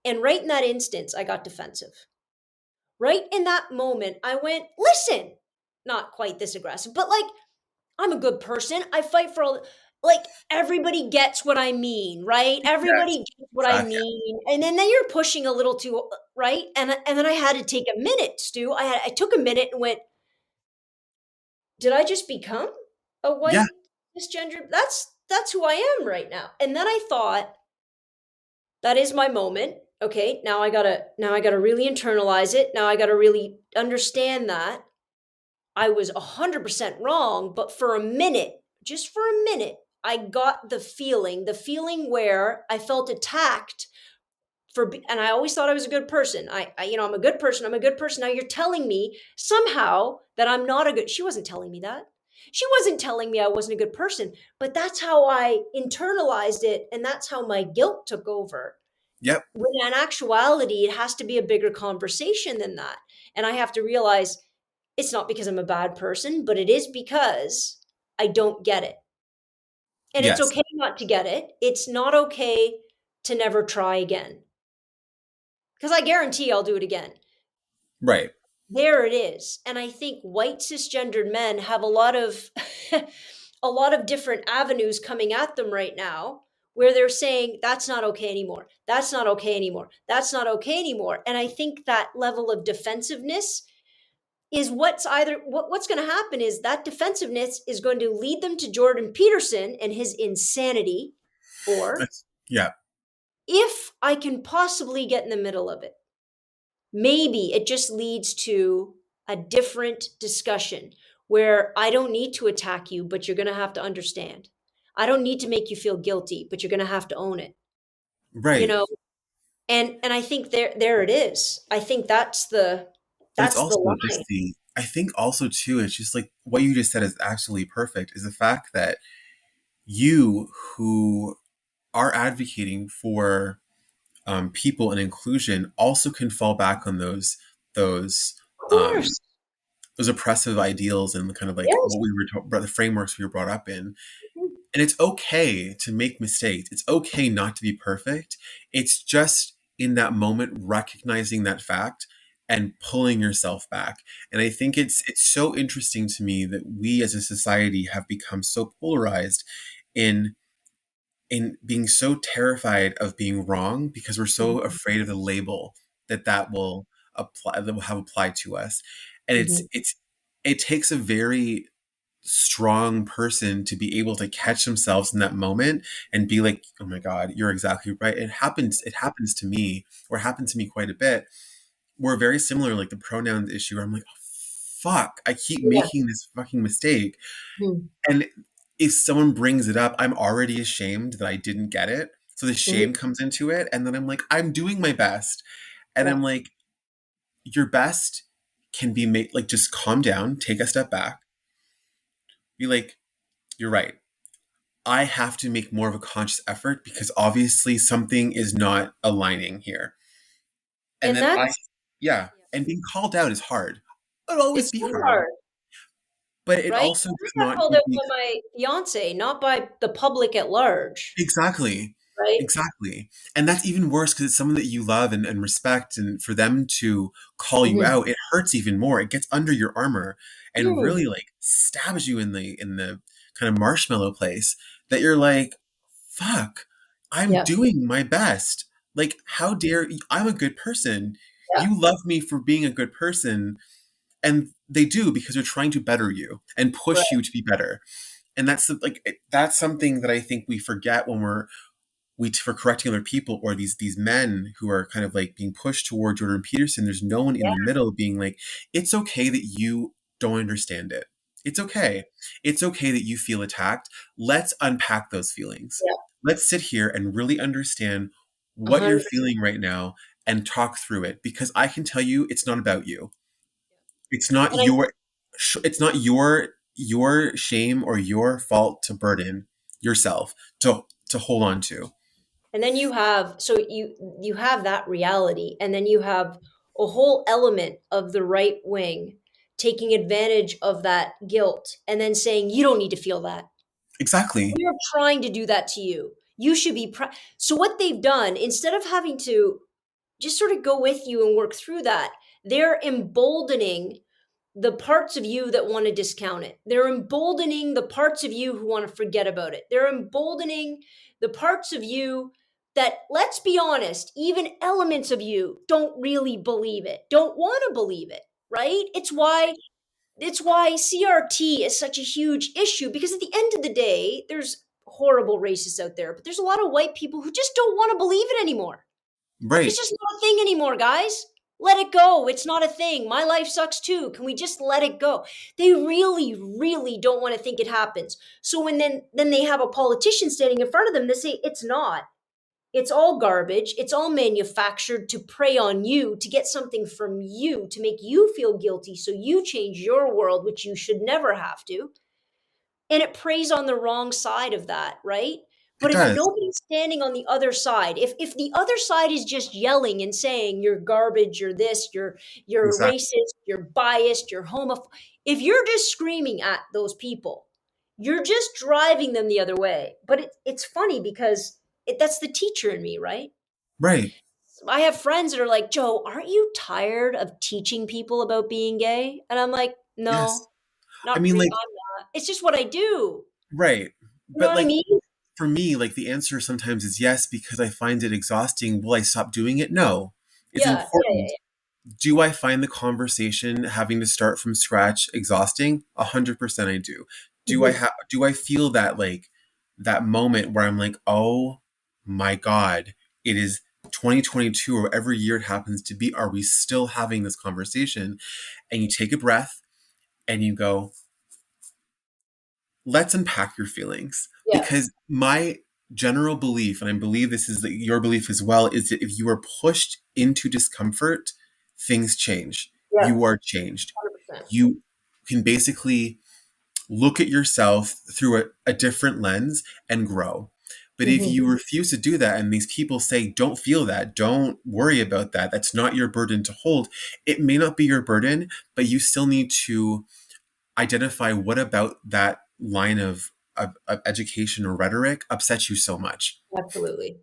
And right in that instance, I got defensive. Right in that moment, I went, listen, not quite this aggressive, but like, I'm a good person. I fight for all, like, everybody gets what I mean, right? Yes. Everybody gets what I Exactly. mean. And then you're pushing a little too, right? And then I had to take a minute, Stu. I took a minute and went, did I just become a Yeah. white cisgender? That's who I am right now. And then I thought, that is my moment. Okay, now I gotta really internalize it. Now I gotta really understand that I was 100% wrong, but for a minute, just for a minute, I got the feeling where I felt attacked and I always thought I was a good person. I'm a good person. I'm a good person. Now you're telling me somehow that I'm not a good. She wasn't telling me that. She wasn't telling me I wasn't a good person, but that's how I internalized it, and that's how my guilt took over. Yep. When in actuality, it has to be a bigger conversation than that, and I have to realize it's not because I'm a bad person, but it is because I don't get it, and it's Yes. okay not to get it. It's not okay to never try again because I guarantee I'll do it again. Right. There it is. And I think white cisgendered men have a lot of a lot of different avenues coming at them right now where they're saying that's not okay anymore. That's not okay anymore. That's not okay anymore. And I think that level of defensiveness is what's going to happen is that defensiveness is going to lead them to Jordan Peterson and his insanity, or Yeah. if I can possibly get in the middle of it, maybe it just leads to a different discussion where I don't need to attack you, but you're going to have to understand. I don't need to make you feel guilty, but you're going to have to own it. You Right. know, and I think there it is. I think But it's that's the also just line. I think also too, it's just like what you just said is absolutely perfect, is the fact that you who are advocating for people and inclusion also can fall back on those Of um, course. those oppressive ideals and kind of like Yes. what we were the frameworks we were brought up in. Mhm. And it's okay to make mistakes. It's okay not to be perfect. It's just in that moment recognizing that fact and pulling yourself back. And I think it's so interesting to me that we as a society have become so polarized in being so terrified of being wrong because we're so Mhm. afraid of the label that will apply that will have applied to us. And Mhm. it takes a very strong person to be able to catch themselves in that moment and be like, oh my god, you're exactly right. It happens to me, or happened to me quite a bit. We're very similar, like the pronouns issue where I'm like, oh, fuck, I keep Yeah. making this fucking mistake. Mhm. And if someone brings it up, I'm already ashamed that I didn't get it. So the Mhm. shame comes into it. And then I'm like, I'm doing my best. And Yeah. I'm like, your best can be made, like, just calm down, take a step back, be like, you're right. I have to make more of a conscious effort because obviously something is not aligning here. And And then that's yeah, yeah. and being called out is hard. It'll always It's be so hard, hard, but it right? also I does got not called give out me by my fiance, not by the public at large, exactly. right? Exactly. And that's even worse because it's someone that you love and respect. And for them to call you Mhm. out, it hurts even more. It gets under your armor and Mm. really like stabs you in the kind of marshmallow place that you're like, fuck, I'm Yeah. doing my best. Like, how dare you? I'm a good person. Yeah. You love me for being a good person. And they do because they're trying to better you and push Right. you to be better. And that's something that I think we forget when we for correcting other people, or these men who are kind of like being pushed toward Jordan Peterson. There's no one in Yeah. the middle being like, it's okay that you don't understand it. It's okay. It's okay that you feel attacked. Let's unpack those feelings. Yeah. Let's sit here and really understand what you're 100. feeling right now and talk through it, because I can tell you it's not about you. It's not And I your shame or your fault to burden yourself to hold on to. and then you have so you have that reality, and then you have a whole element of the right wing taking advantage of that guilt and then saying you don't need to feel that. Exactly. We're trying to do that to you. You should be so what they've done, instead of having to just sort of go with you and work through that, they're emboldening the parts of you that want to discount it. They're emboldening the parts of you who want to forget about it. They're emboldening the parts of you that, let's be honest, even elements of you don't really believe it, don't want to believe it, right? It's why CRT is such a huge issue, because at the end of the day, there's horrible racists out there, but there's a lot of white people who just don't want to believe it anymore. It's Right. just not a thing anymore, guys. Let it go. It's not a thing. My life sucks too. Can we just let it go? They really, really don't want to think it happens. So when then they have a politician standing in front of them, they say it's not. It's all garbage. It's all manufactured to prey on you, to get something from you, to make you feel guilty so you change your world, which you should never have to, and it preys on the wrong side of that, right? It But if does. nobody's standing on the other side, if the other side is just yelling and saying you're garbage, you're this, you're Exactly. racist, you're biased, you're homophobic, if you're just screaming at those people, you're just driving them the other way. But it's funny because that's the teacher in me, right? Right. I have friends that are like, Joe, aren't you tired of teaching people about being gay? And I'm like, Yes. no, I not mean, really. like, I'm not. It's just what I do. right. You know But what I like mean? for me, like the answer sometimes is yes because I find it exhausting. Will I stop doing it? No. It's Yeah, yeah, important. yeah. Do I find the conversation having to start from scratch exhausting? 100% I do. Mhm. Do I feel that like that moment where I'm like, oh my God, it is 2022 or every year it happens to be, are we still having this conversation? And you take a breath and you go, let's unpack your feelings, Yeah. because my general belief, and I believe this is your belief as well, is that if you are pushed into discomfort, things change. Yeah. You are changed. 100%. You can basically look at yourself through a different lens and grow. But if Hmm. you refuse to do that and these people say, don't feel that, don't worry about that, that's not your burden to hold, it may not be your burden, but you still need to identify what about that line of education or rhetoric upsets you so much. Absolutely.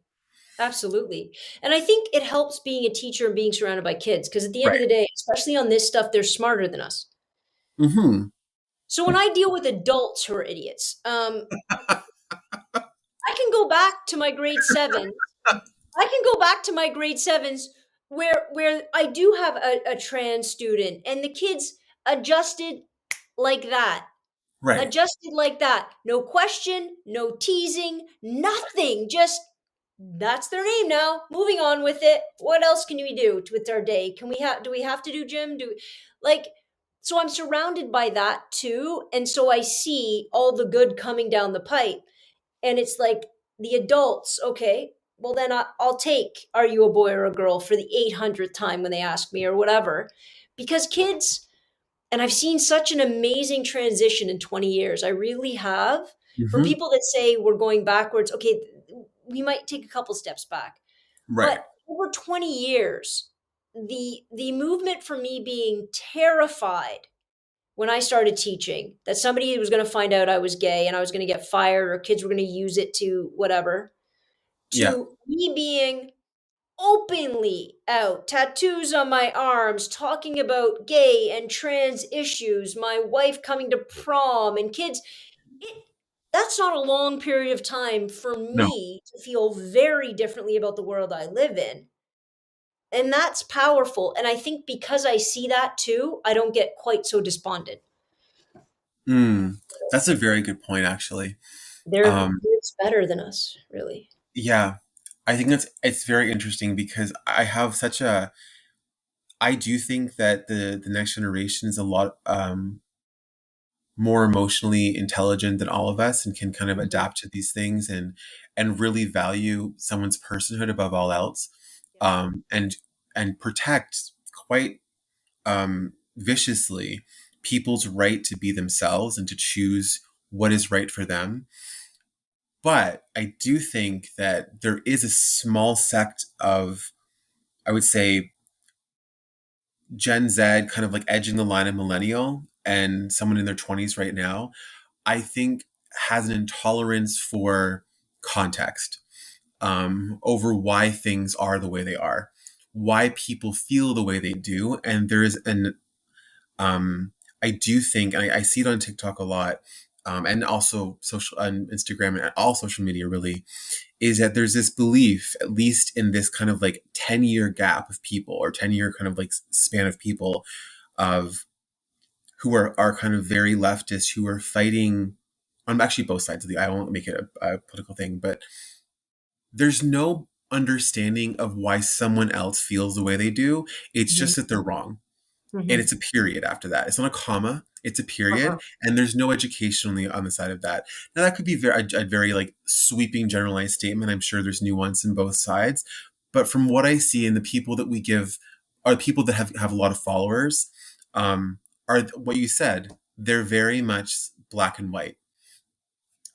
Absolutely. And I think it helps being a teacher and being surrounded by kids because at the end of Right. the day, especially on this stuff, they're smarter than us. Mm-hmm. So when I deal with adults who are idiots, I can go back to my grade seven. I can go back to my grade sevens where I do have a trans student and the kids adjusted like that. Right. Adjusted like that. No question, no teasing, nothing. Just that's their name now. Moving on with it. What else can we do with our day? Can we have do we have to do gym? Do like so I'm surrounded by that too. And so I see all the good coming down the pipe. And it's like the adults, okay, well then I'll take are you a boy or a girl for the 800th time when they ask me or whatever. Because kids, and I've seen such an amazing transition in 20 years. I really have. For Mm-hmm. people that say we're going backwards, okay, we might take a couple steps back. Right. But over 20 years, the movement for me being terrified when I started teaching that somebody was going to find out I was gay and I was going to get fired or kids were going to use it to whatever, Yeah. to me being openly out, tattoos on my arms, talking about gay and trans issues, my wife coming to prom and kids. It, that's not a long period of time for No. me to feel very differently about the world I live in. And that's powerful. And I think because I see that too, I don't get quite so despondent. Mm. That's a very good point, actually. They're Um, it's better than us, really. yeah. I think it's very interesting because I do think that the next generation is a lot more emotionally intelligent than all of us and can kind of Mhm. adapt to these things and really value someone's personhood above all else, Yeah. and protect quite viciously people's right to be themselves and to choose what is right for them. But I do think that there is a small sect of, I would say, Gen Z, kind of like edging the line of millennial and someone in their 20s right now, I think has an intolerance for context, over why things are the way they are, why people feel the way they do. And there is um, I do think, and I see it on TikTok a lot, and also social on Instagram and all social media really, is that there's this belief, at least in this kind of like 10-year gap of people or 10-year kind of like span of people, of who are kind of very leftist, who are fighting on actually both sides of the, I won't make it a political thing, but there's no understanding of why someone else feels the way they do. It's Mhm. just that they're wrong. And Mhm. it's a period after that. It's not a comma, it's a Uh-huh. period. And there's no education on the side of that. Now that could be a very like sweeping generalized statement. I'm sure there's nuance in both sides. But from what I see in the people that we give are people that have a lot of followers, are what you said. They're very much black and white.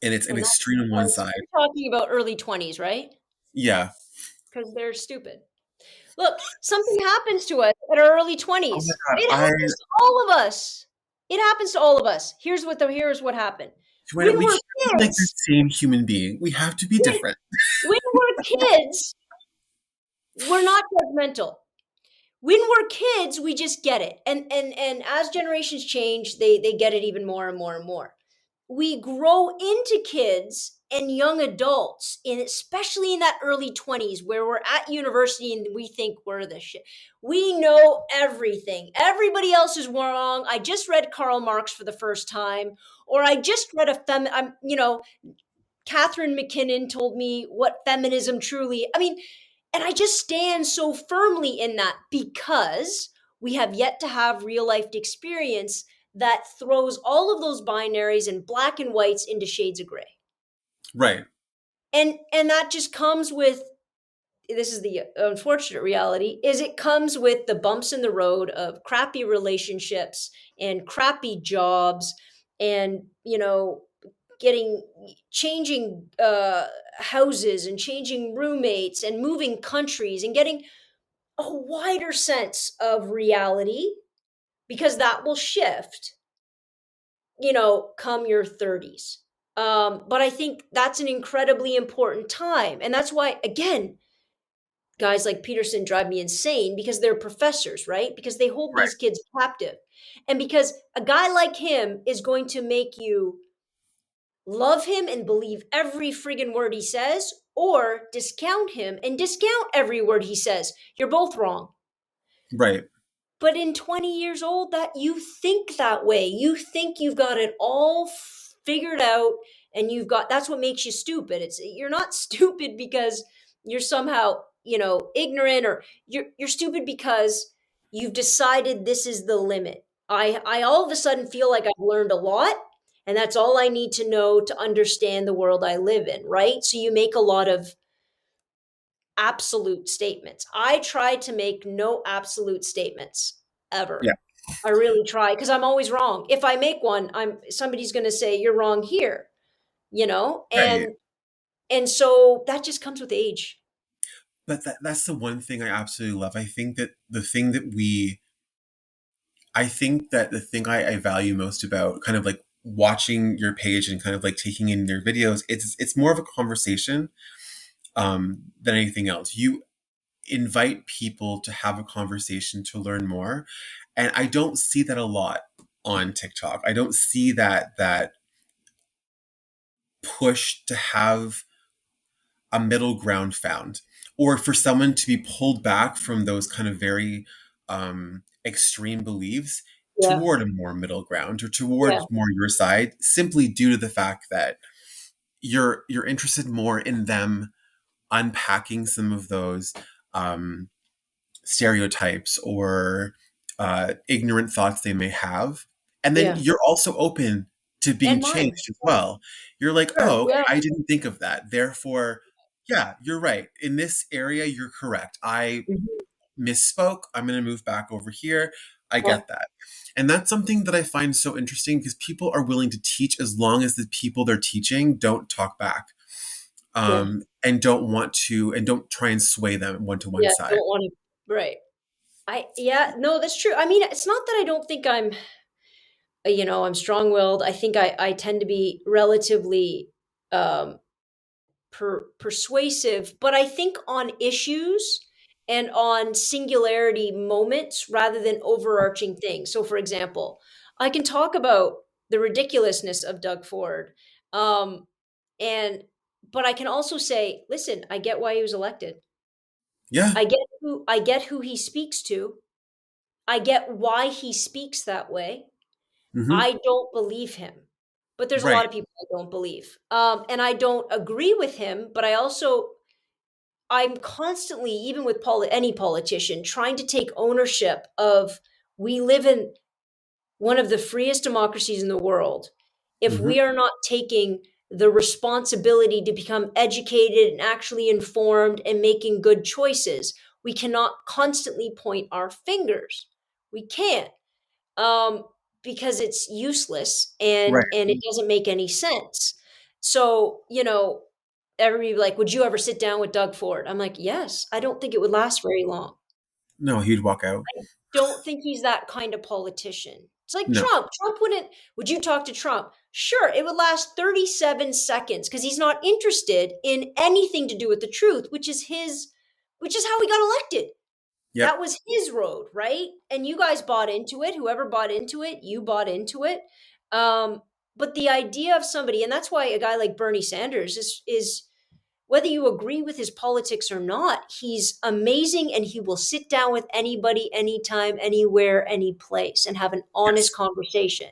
And it's an And that's extreme on one because side. you're talking about early 20s, right? Yeah. Because they're stupid. Look, something happens to us at our early Oh my 20s. God. It happens to all of us. It happens to all of us. Here's what happened. Joanna, When we we're can't be like the kids, same human being. We have to be when, different. when we're kids, we're not judgmental. When we're kids, we just get it. And as generations change, they get it even more and more and more. We grow into kids and young adults, in especially in that early 20s where we're at university and we think we're the shit. We know everything. Everybody else is wrong. I just read Karl Marx for the first time, or I just read Catherine McKinnon told me what feminism truly, I mean, and I just stand so firmly in that because we have yet to have real life experience that throws all of those binaries and black and whites into shades of gray. Right. And that just comes with, this is the unfortunate reality, is it comes with the bumps in the road of crappy relationships and crappy jobs, and getting changing houses and changing roommates and moving countries and getting a wider sense of reality, because that will shift, come your 30s. But I think that's an incredibly important time. And that's why, again, guys like Peterson drive me insane, because they're professors, right? Because they hold Right. these kids captive. And because a guy like him is going to make you love him and believe every friggin' word he says, or discount him and discount every word he says. You're both wrong. Right. But in 20 years old, that you think that way. You think you've got it all figured out, and that's what makes you stupid. You're not stupid because you're somehow, ignorant, or you're stupid because you've decided this is the limit. I all of a sudden feel like I've learned a lot, and that's all I need to know to understand the world I live in, right? So you make a lot of absolute statements. I try to make no absolute statements Yeah. ever. I really try, because I'm always wrong. If I make one, somebody's going to say you're wrong here, Right. and so that just comes with age. But that's the one thing I absolutely love. I think that the thing I value most about kind of like watching your page and kind of like taking in their videos, it's more of a conversation than anything else. You invite people to have a conversation to learn more, and I don't see that a lot on TikTok. I don't see that push to have a middle ground found, or for someone to be pulled back from those kind of very extreme beliefs Yeah, toward a more middle ground or yeah, toward more your side, simply due to the fact that you're interested more in them unpacking some of those um, stereotypes or ignorant thoughts they may have. And then yeah. you're also open to being And mine. changed as well. You're like, Sure. oh, okay, Yeah. I didn't think of that. Therefore, yeah, you're right. In this area, you're correct. I Mhm. misspoke. I'm going to move back over here. I Yeah. get that. And that's something that I find so interesting, because people are willing to teach as long as the people they're teaching don't talk back, Yeah. and don't try and sway them one to one Yeah. side. Don't want to. Right. Yeah. No, that's true. I mean, it's not that I don't think I'm strong-willed. I think I tend to be relatively um, persuasive, but I think on issues and on singularity moments rather than overarching things. So, for example, I can talk about the ridiculousness of Doug Ford, um, and but I can also say, listen, I get why he was elected. Yeah. I get who he speaks to. I get why he speaks that way. Hmm. I don't believe him, but there's a Right. lot of people I don't believe, and I don't agree with him. But I'm constantly, even with any politician, trying to take ownership of, we live in one of the freest democracies in the world. If Hmm. we are not taking the responsibility to become educated and actually informed and making good choices, we cannot constantly point our fingers. We can't, um, because it's useless, and Right. it doesn't make any sense. So, everybody be like, would you ever sit down with Doug Ford? I'm like, yes. I don't think it would last very long. No, he'd walk out. I don't think he's that kind of politician. It's like No. Trump. Trump wouldn't. Would you talk to Trump? Sure, it would last 37 seconds, because he's not interested in anything to do with the truth, which is how he got elected. That Yep. was his road, right? And you guys bought into it. Whoever bought into it, you bought into it. Um, but the idea of somebody, and that's why a guy like Bernie Sanders is, whether you agree with his politics or not, he's amazing, and he will sit down with anybody, anytime, anywhere, any place, and have an honest Yes. conversation.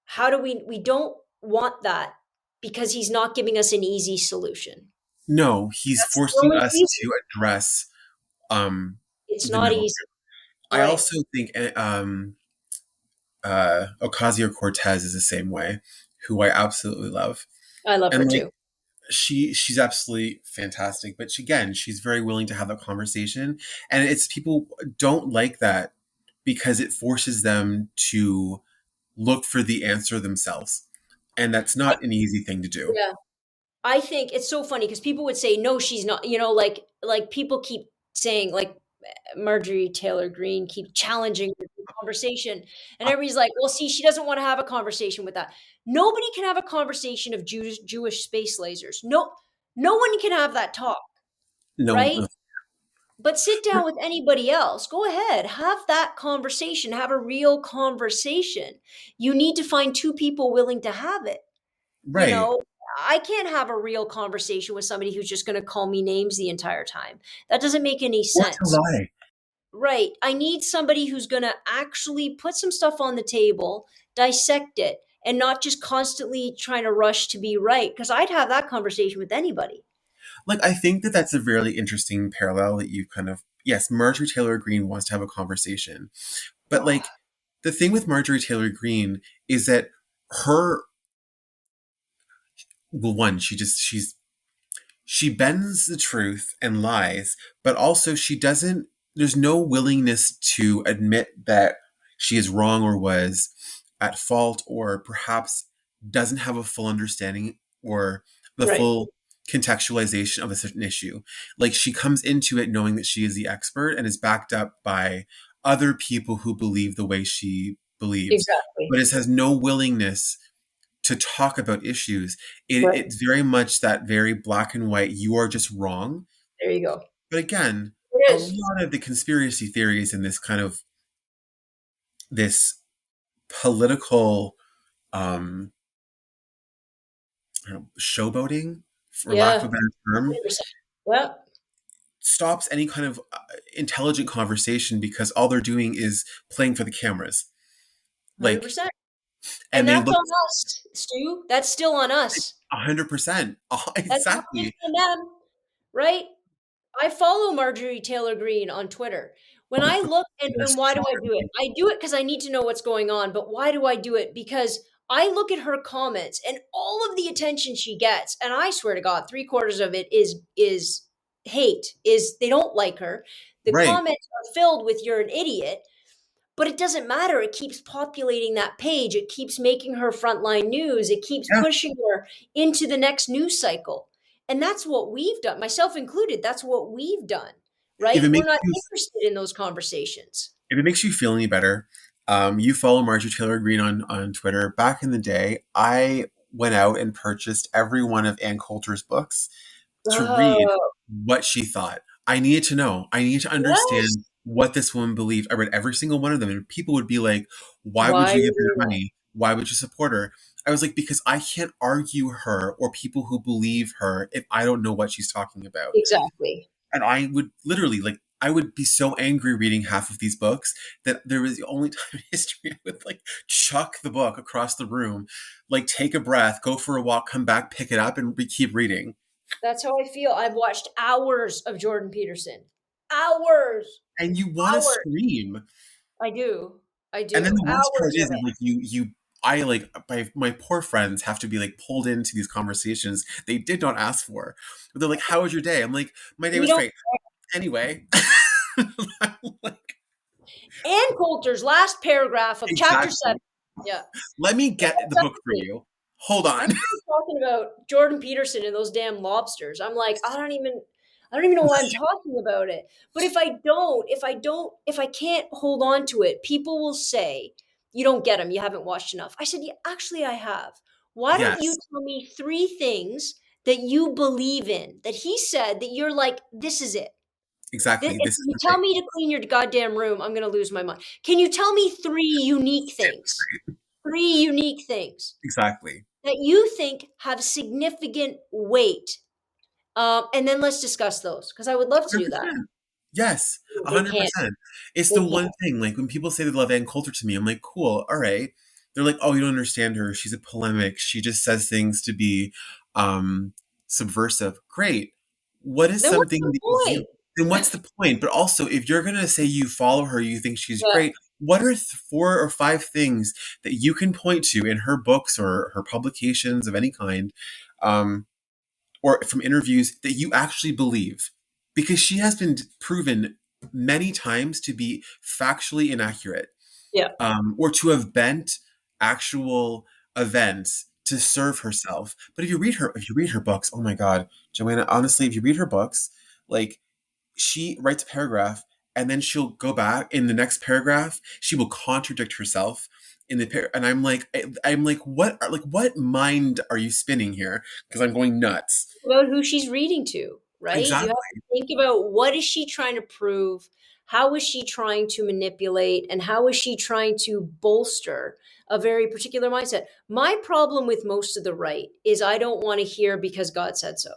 How do we don't want that, because he's not giving us an easy solution. No, he's That's the forcing only us reason. to address It's the not middle. easy. I Right. also think Ocasio-Cortez is the same way, who I absolutely love. I love her And like too. she's absolutely fantastic, but again, she's very willing to have that conversation, and it's people don't like that because it forces them to look for the answer themselves, and that's I, not an easy thing to do. yeah. I think it's so funny because people would say, no, she's not, like people keep saying, like, Marjorie Taylor Greene keep challenging the conversation. And Uh, everybody's like, well, see, she doesn't want to have a conversation with that. Nobody can have a conversation of Jewish space lasers. No, no one can have that talk, no, right? no. But sit down with anybody else. Go ahead, have that conversation, have a real conversation. You need to find two people willing to have it. You Right. know, I can't have a real conversation with somebody who's just going to call me names the entire time. That doesn't make any Or to sense. lie. Right. I need somebody who's going to actually put some stuff on the table, dissect it, and not just constantly trying to rush to be right. Because I'd have that conversation with anybody. Like, I think that that's a really interesting parallel that you kind of, yes, Marjorie Taylor Greene wants to have a conversation, but Oh, like the thing with Marjorie Taylor Greene is that her, well, one, she bends the truth and lies, but also she doesn't, there's no willingness to admit that she is wrong or was at fault or perhaps doesn't have a full understanding or the right. full contextualization of a certain issue. Like she comes into it knowing that she is the expert and is backed up by other people who believe the way she believes, Exactly. but it has no willingness to talk about issues. Right. It's very much that very black and white, you are just wrong. There you go. But again, It a is. lot of the conspiracy theories and this kind of this political um, I don't know, showboating, for lack Yeah. of a better term, 100%. Yeah. stops any kind of intelligent conversation because all they're doing is playing for the cameras. Like, 100%. And and they that's look on us, Stu. That's still on us. 100%. That's not just Exactly. on them, right? I follow Marjorie Taylor Greene on Twitter. When I look, and why do I do it? I do it because I need to know what's going on. But why do I do it? Because I look at her comments and all of the attention she gets, and I swear to God, three-quarters of it is hate. Is they don't like her. The Right. comments are filled with "you're an idiot," but it doesn't matter. It keeps populating that page. It keeps making her frontline news. It keeps Yeah. pushing her into the next news cycle. And that's what we've done, myself included. That's what we've done, If right? it We're makes not you interested in those conversations. if it makes you feel any better, you follow Marjorie Taylor Greene on Twitter. Back in the day, I went out and purchased every one of Ann Coulter's books to read Oh, what she thought. I needed to know. I needed to yes. understand what this woman believed. I read every single one of them, and people would be like, "Why would Why you are give you her doing that? money? Why would you support her?" I was like, "Because I can't argue her or people who believe her if I don't know what she's talking about." Exactly. And I would literally like I would be so angry reading half of these books that there was the only time in history I would like chuck the book across the room, like take a breath, go for a walk, come back, pick it up, and keep reading. That's how I feel. I've watched hours of Jordan Peterson. Hours. And you want to Hours. scream. I do. I And then do. the worst part Hours is of that it. like I like my poor friends have to be like pulled into these conversations they did not ask for. But they're like, "How was your day?" I'm like, "My day We was don't. great." Anyway, like Ann Coulter's last paragraph of chapter exactly. 7. Yeah. Let me get the book for Exactly. you. Hold I'm on. still talking about Jordan Peterson and those damn lobsters. I'm like, I don't even know why I'm talking about it. But if I can't hold on to it, people will say, you don't get them. You haven't watched enough. I said, yeah, actually, I have. Why don't you Yes, tell me three things that you believe in that he said that you're like, this is it. exactly. If This is you the tell thing. me to clean your goddamn room, I'm going to lose my mind. Can you tell me three unique things? Three unique things Exactly. that you think have significant weight. And then let's discuss those because I would love to do that. 100%. Yes, They can't. 100%. It's They the one can't. thing, like, when people say they love Ann Coulter to me, I'm like, "Cool, alright." They're like, "Oh, you don't understand her. She's a polemic. She just says things to be, um, subversive." Great. What is Then what's something the that you point? then what's the point? But also, if you're gonna say you follow her, you think she's Yeah, great, what are 4 or 5 things that you can point to in her books or her publications of any kind, um, or from interviews that you actually believe? Because she has been proven many times to be factually inaccurate, Yeah. or to have bent actual events to serve herself. But if you read her books, oh my God, Joanna, honestly, if you read her books, like, she writes a paragraph and then she'll go back in the next paragraph. She will contradict herself in and I'm like, what mind are you spinning here? Because I'm going nuts. About who she's reading to, right? You have Exactly. to think about what is she trying to prove? How is she trying to manipulate? And how is she trying to bolster a very particular mindset? My problem with most of the right is I don't want to hear because God said so.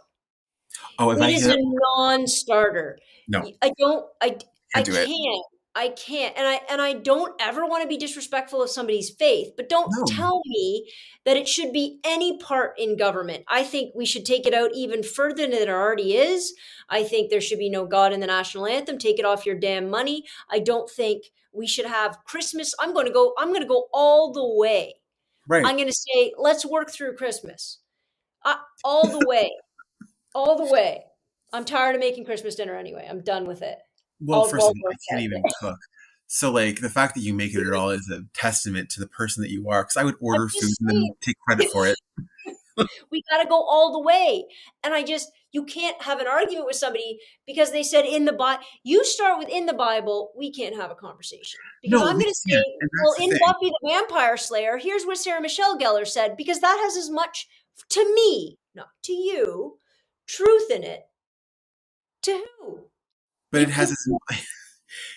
Oh, if It I is hear a that, non-starter. no, I don't I can't do it. can't. I can't. And I don't ever want to be disrespectful of somebody's faith, but don't No, tell me that it should be any part in government. I think we should take it out even further than it already is. I think there should be no God in the national anthem. Take it off your damn money. I don't think we should have Christmas. I'm going to go all the way. right. I'm going to say let's work through Christmas. All the way. All the way. I'm tired of making Christmas dinner anyway. I'm done with it. Well, I'll first of go all, for I can't even it. cook. So, like, the fact that you make it at all is a testament to the person that you are. Because I would I'm order food just and then saying, take credit for it. we got to go all the way. And you can't have an argument with somebody because they said in the Bible, you start with in the Bible, we can't have a conversation. Because No, I'm we going to can't, say, and well, that's the in thing. Buffy the Vampire Slayer, here's what Sarah Michelle Gellar said, because that has as much, to me, not to you, truth in it. To who? But You can,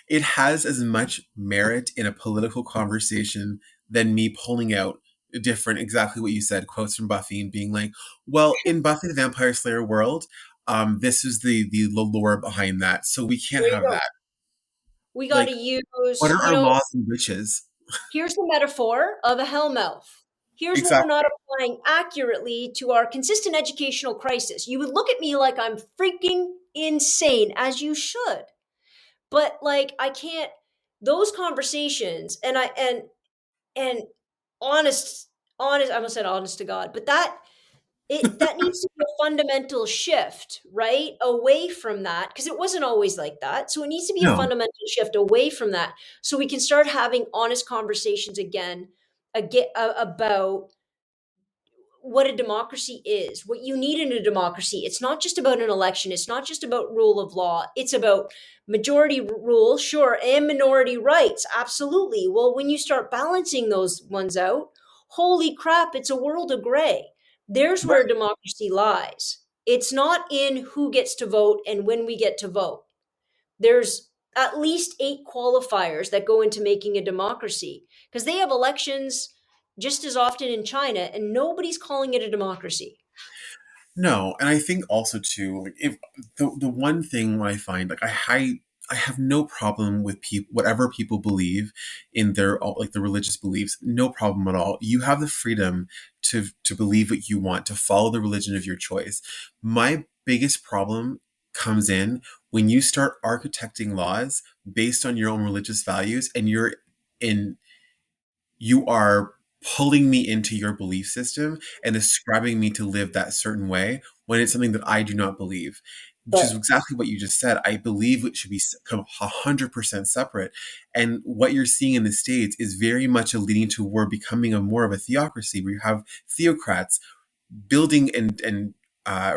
it has as much merit in a political conversation than me pulling out different, exactly what you said, quotes from Buffy and being like, well, in Buffy the Vampire Slayer world, this is the lore behind that, so we can't there you have go. that. We got to Like, what use, are our laws and witches? here's the metaphor of a hellmouth. Here's what we're Exactly. not applying accurately to our consistent educational crisis. You would look at me like I'm freaking insane, as you should. But like I can't those conversations and honest honest I almost said honest to God, but that needs to be a fundamental shift, right? Away from that, because it wasn't always like that. So it needs to be a No, fundamental shift away from that so we can start having honest conversations again about what a democracy is, what you need in a democracy. It's not just about an election. It's not just about rule of law. It's about majority rule, sure, and minority rights. Absolutely. Well, when you start balancing those ones out, holy crap, it's a world of gray. There's where right. democracy lies. It's not in who gets to vote and when we get to vote. There's at least 8 qualifiers that go into making a democracy because they have elections just as often in China and nobody's calling it a democracy. No, and I think also too, like, if the one thing I find, like, I have no problem with people, whatever people believe in their, like, the religious beliefs, no problem at all. You have the freedom to believe what you want, to follow the religion of your choice. My biggest problem comes in when you start architecting laws based on your own religious values, and in you are pulling me into your belief system and describing me to live that certain way when it's something that I do not believe, which is But exactly what you just said. I believe it should be 100% separate. And what you're seeing in the States is very much a leading toward becoming a more of a theocracy where you have theocrats building and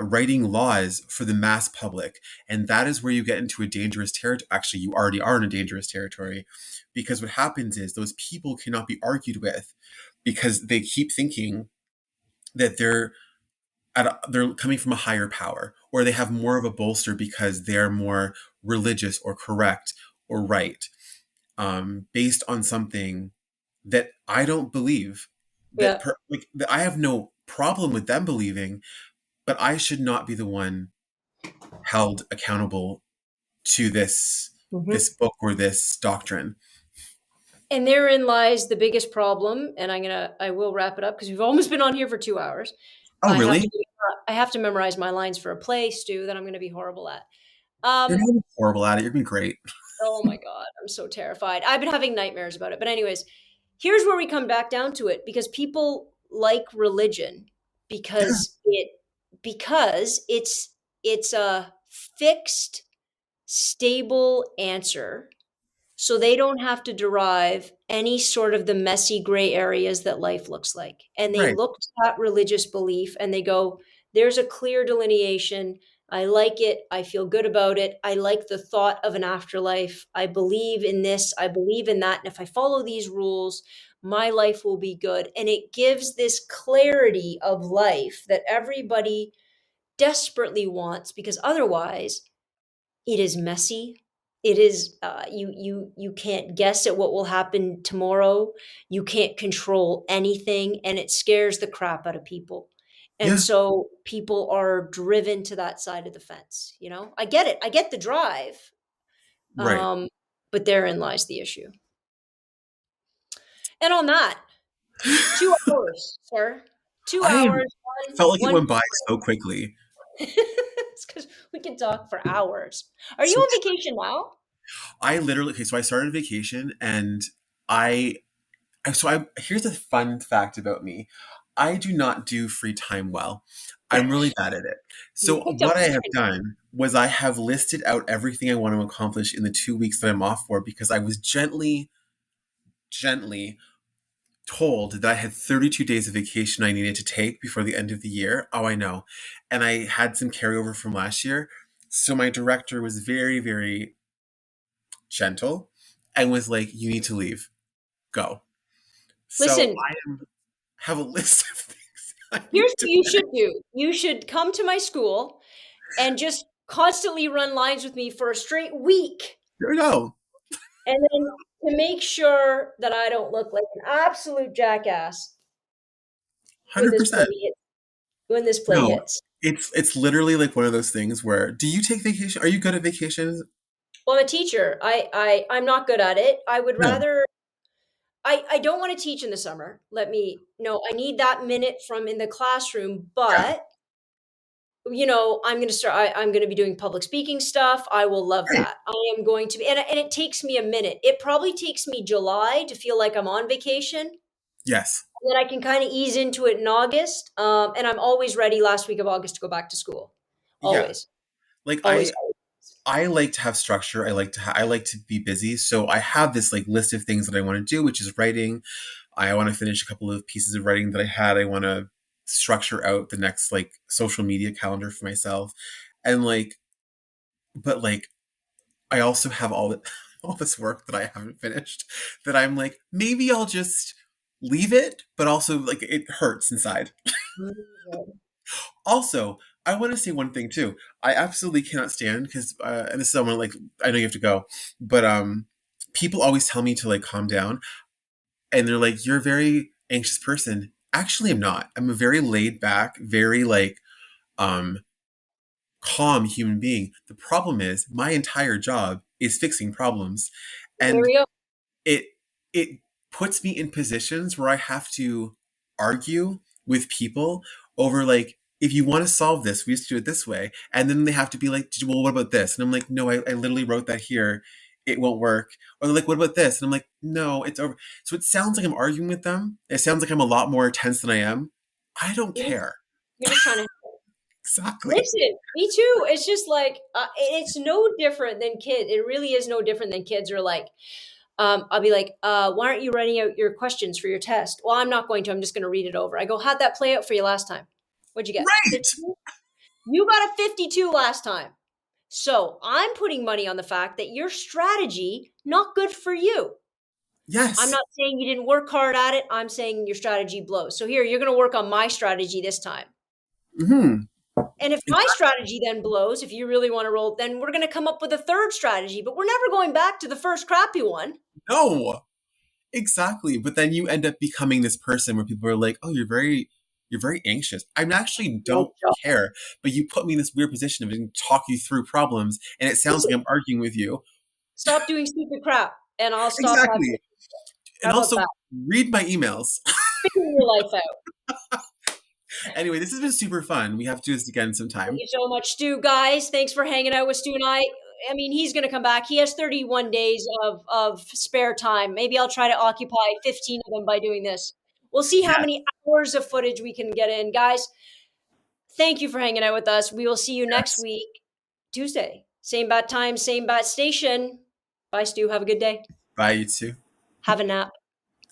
writing laws for the mass public. And that is where you get into a dangerous territory. Actually, you already are in a dangerous territory, because what happens is those people cannot be argued with because they keep thinking that they're coming from a higher power, or they have more of a bolster because they're more religious or correct or right, based on something that I don't believe, yeah. that I have no problem with them believing, but I should not be the one held accountable to this Mhm. book or this doctrine. And therein lies the biggest problem. And I will wrap it up because we've almost been on here for 2 hours. Oh, really? I have to memorize my lines for a play, Stu, that I'm going to be horrible at. You're Um, not even horrible at it. You're being great. Oh my God, I'm so terrified. I've been having nightmares about it. But anyways, here's where we come back down to it because people like religion Yeah, because it's a fixed, stable answer so they don't have to derive any sort of the messy gray areas that life looks like. And they right. look to that religious belief and they go, there's a clear delineation. I like it. I feel good about it. I like the thought of an afterlife. I believe in this. I believe in that. And if I follow these rules, my life will be good. And it gives this clarity of life that everybody desperately wants because otherwise it is messy. It is you can't guess at what will happen tomorrow. You can't control anything, and it scares the crap out of people. And Yeah, so people are driven to that side of the fence. You know, I get it. I get the drive, right. but therein lies the issue. And on that, 2 hours, sir. Two I hours. felt like it One. went by so quickly. It's because we can talk for hours. Are you So on vacation now? I literally, okay, so I started vacation and I here's a fun fact about me. I do not do free time well. I'm really bad at it. You So picked up what I the have trend. done was I have listed out everything I want to accomplish in the 2 weeks that I'm off for because I was gently told that I had 32 days of vacation I needed to take before the end of the year. Oh, I know. And I had some carryover from last year. So my director was very, very gentle and was like, you need to leave. Go. So Listen, have a list of things I here's need what to you finish. should do. You should come to my school and just constantly run lines with me for a straight week. There we go. And then to make sure that I don't look like an absolute jackass when this play 100%. hits. When this play No, hits. it's literally like one of those things where do you take vacation? Are you good at vacations? Well, I'm a teacher. I'm not good at it. I would No. rather I don't want to teach in the summer. Let me no, I need that minute from in the classroom, Yeah. but I'm going to be doing public speaking stuff. I will love Right. that. I am going to be, and it takes me a minute. It probably takes me July to feel like I'm on vacation. Yes. Then I can kind of ease into it in August. And I'm always ready last week of August to go back to school. Yeah. Always, Like always. I like to have structure. I like to be busy. So I have this like list of things that I want to do, which is writing. I want to finish a couple of pieces of writing that I had. I want to structure out the next like social media calendar for myself. And like but like I also have all this work that I haven't finished that I'm like maybe I'll just leave it, but also like it hurts inside. Mhm. Also, I want to say one thing too. I absolutely cannot stand because, and this is someone like I know you have to go, but people always tell me to like calm down, and they're like, "You're a very anxious person." Actually, I'm not. I'm a very laid back, very like um calm human being. The problem is my entire job is fixing problems, There and we go. it it puts me in positions where I have to argue with people over like if you want to solve this, we just do it this way. And then they have to be like, well, what about this? And I'm like, no, I literally wrote that here. It won't work. Or they're like, what about this? And I'm like, no, it's over. So it sounds like I'm arguing with them. It sounds like I'm a lot more tense than I am. I don't You're just, care. you're just trying to Exactly. listen. Me too. It's just like it's no different than kids. It really is no different than kids are like. I'll be like, why aren't you writing out your questions for your test? Well, I'm not going to. I'm just going to read it over. I go, how'd that play out for you last time? What'd you get? Right. 52? You got a 52 last time. So I'm putting money on the fact that your strategy, not good for you. I'm Yes. not saying you didn't work hard at it. I'm saying your strategy blows. So here, you're going to work on my strategy this time. Hmm. And if my strategy then blows, if you really want to roll, then we're going to come up with a third strategy, but we're never going back to the first crappy one. No. Exactly. But then you end up becoming this person where people are like, "Oh, you're very anxious." I actually No don't job. care, but you put me in this weird position of having to talk you through problems, and it sounds like Listen, I'm arguing with you. stop doing stupid crap, and I'll stop having. Exactly. How And about also that? read my emails. Figure your life out. Anyway, this has been super fun. We have to do this again Thank sometime. you so much, Stu. Guys, thanks for hanging out with Stu and I. I mean, he's going to come back. He has 31 days of spare time. Maybe I'll try to occupy 15 of them by doing this. We'll see how Yes. many hours of footage we can get in. Guys, thank you for hanging out with us. We will see you next Yes. week, Tuesday. Same bat time, same bat station. Bye, Stu. Have a good day. Bye, you too. Have a nap.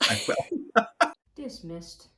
I will. Dismissed.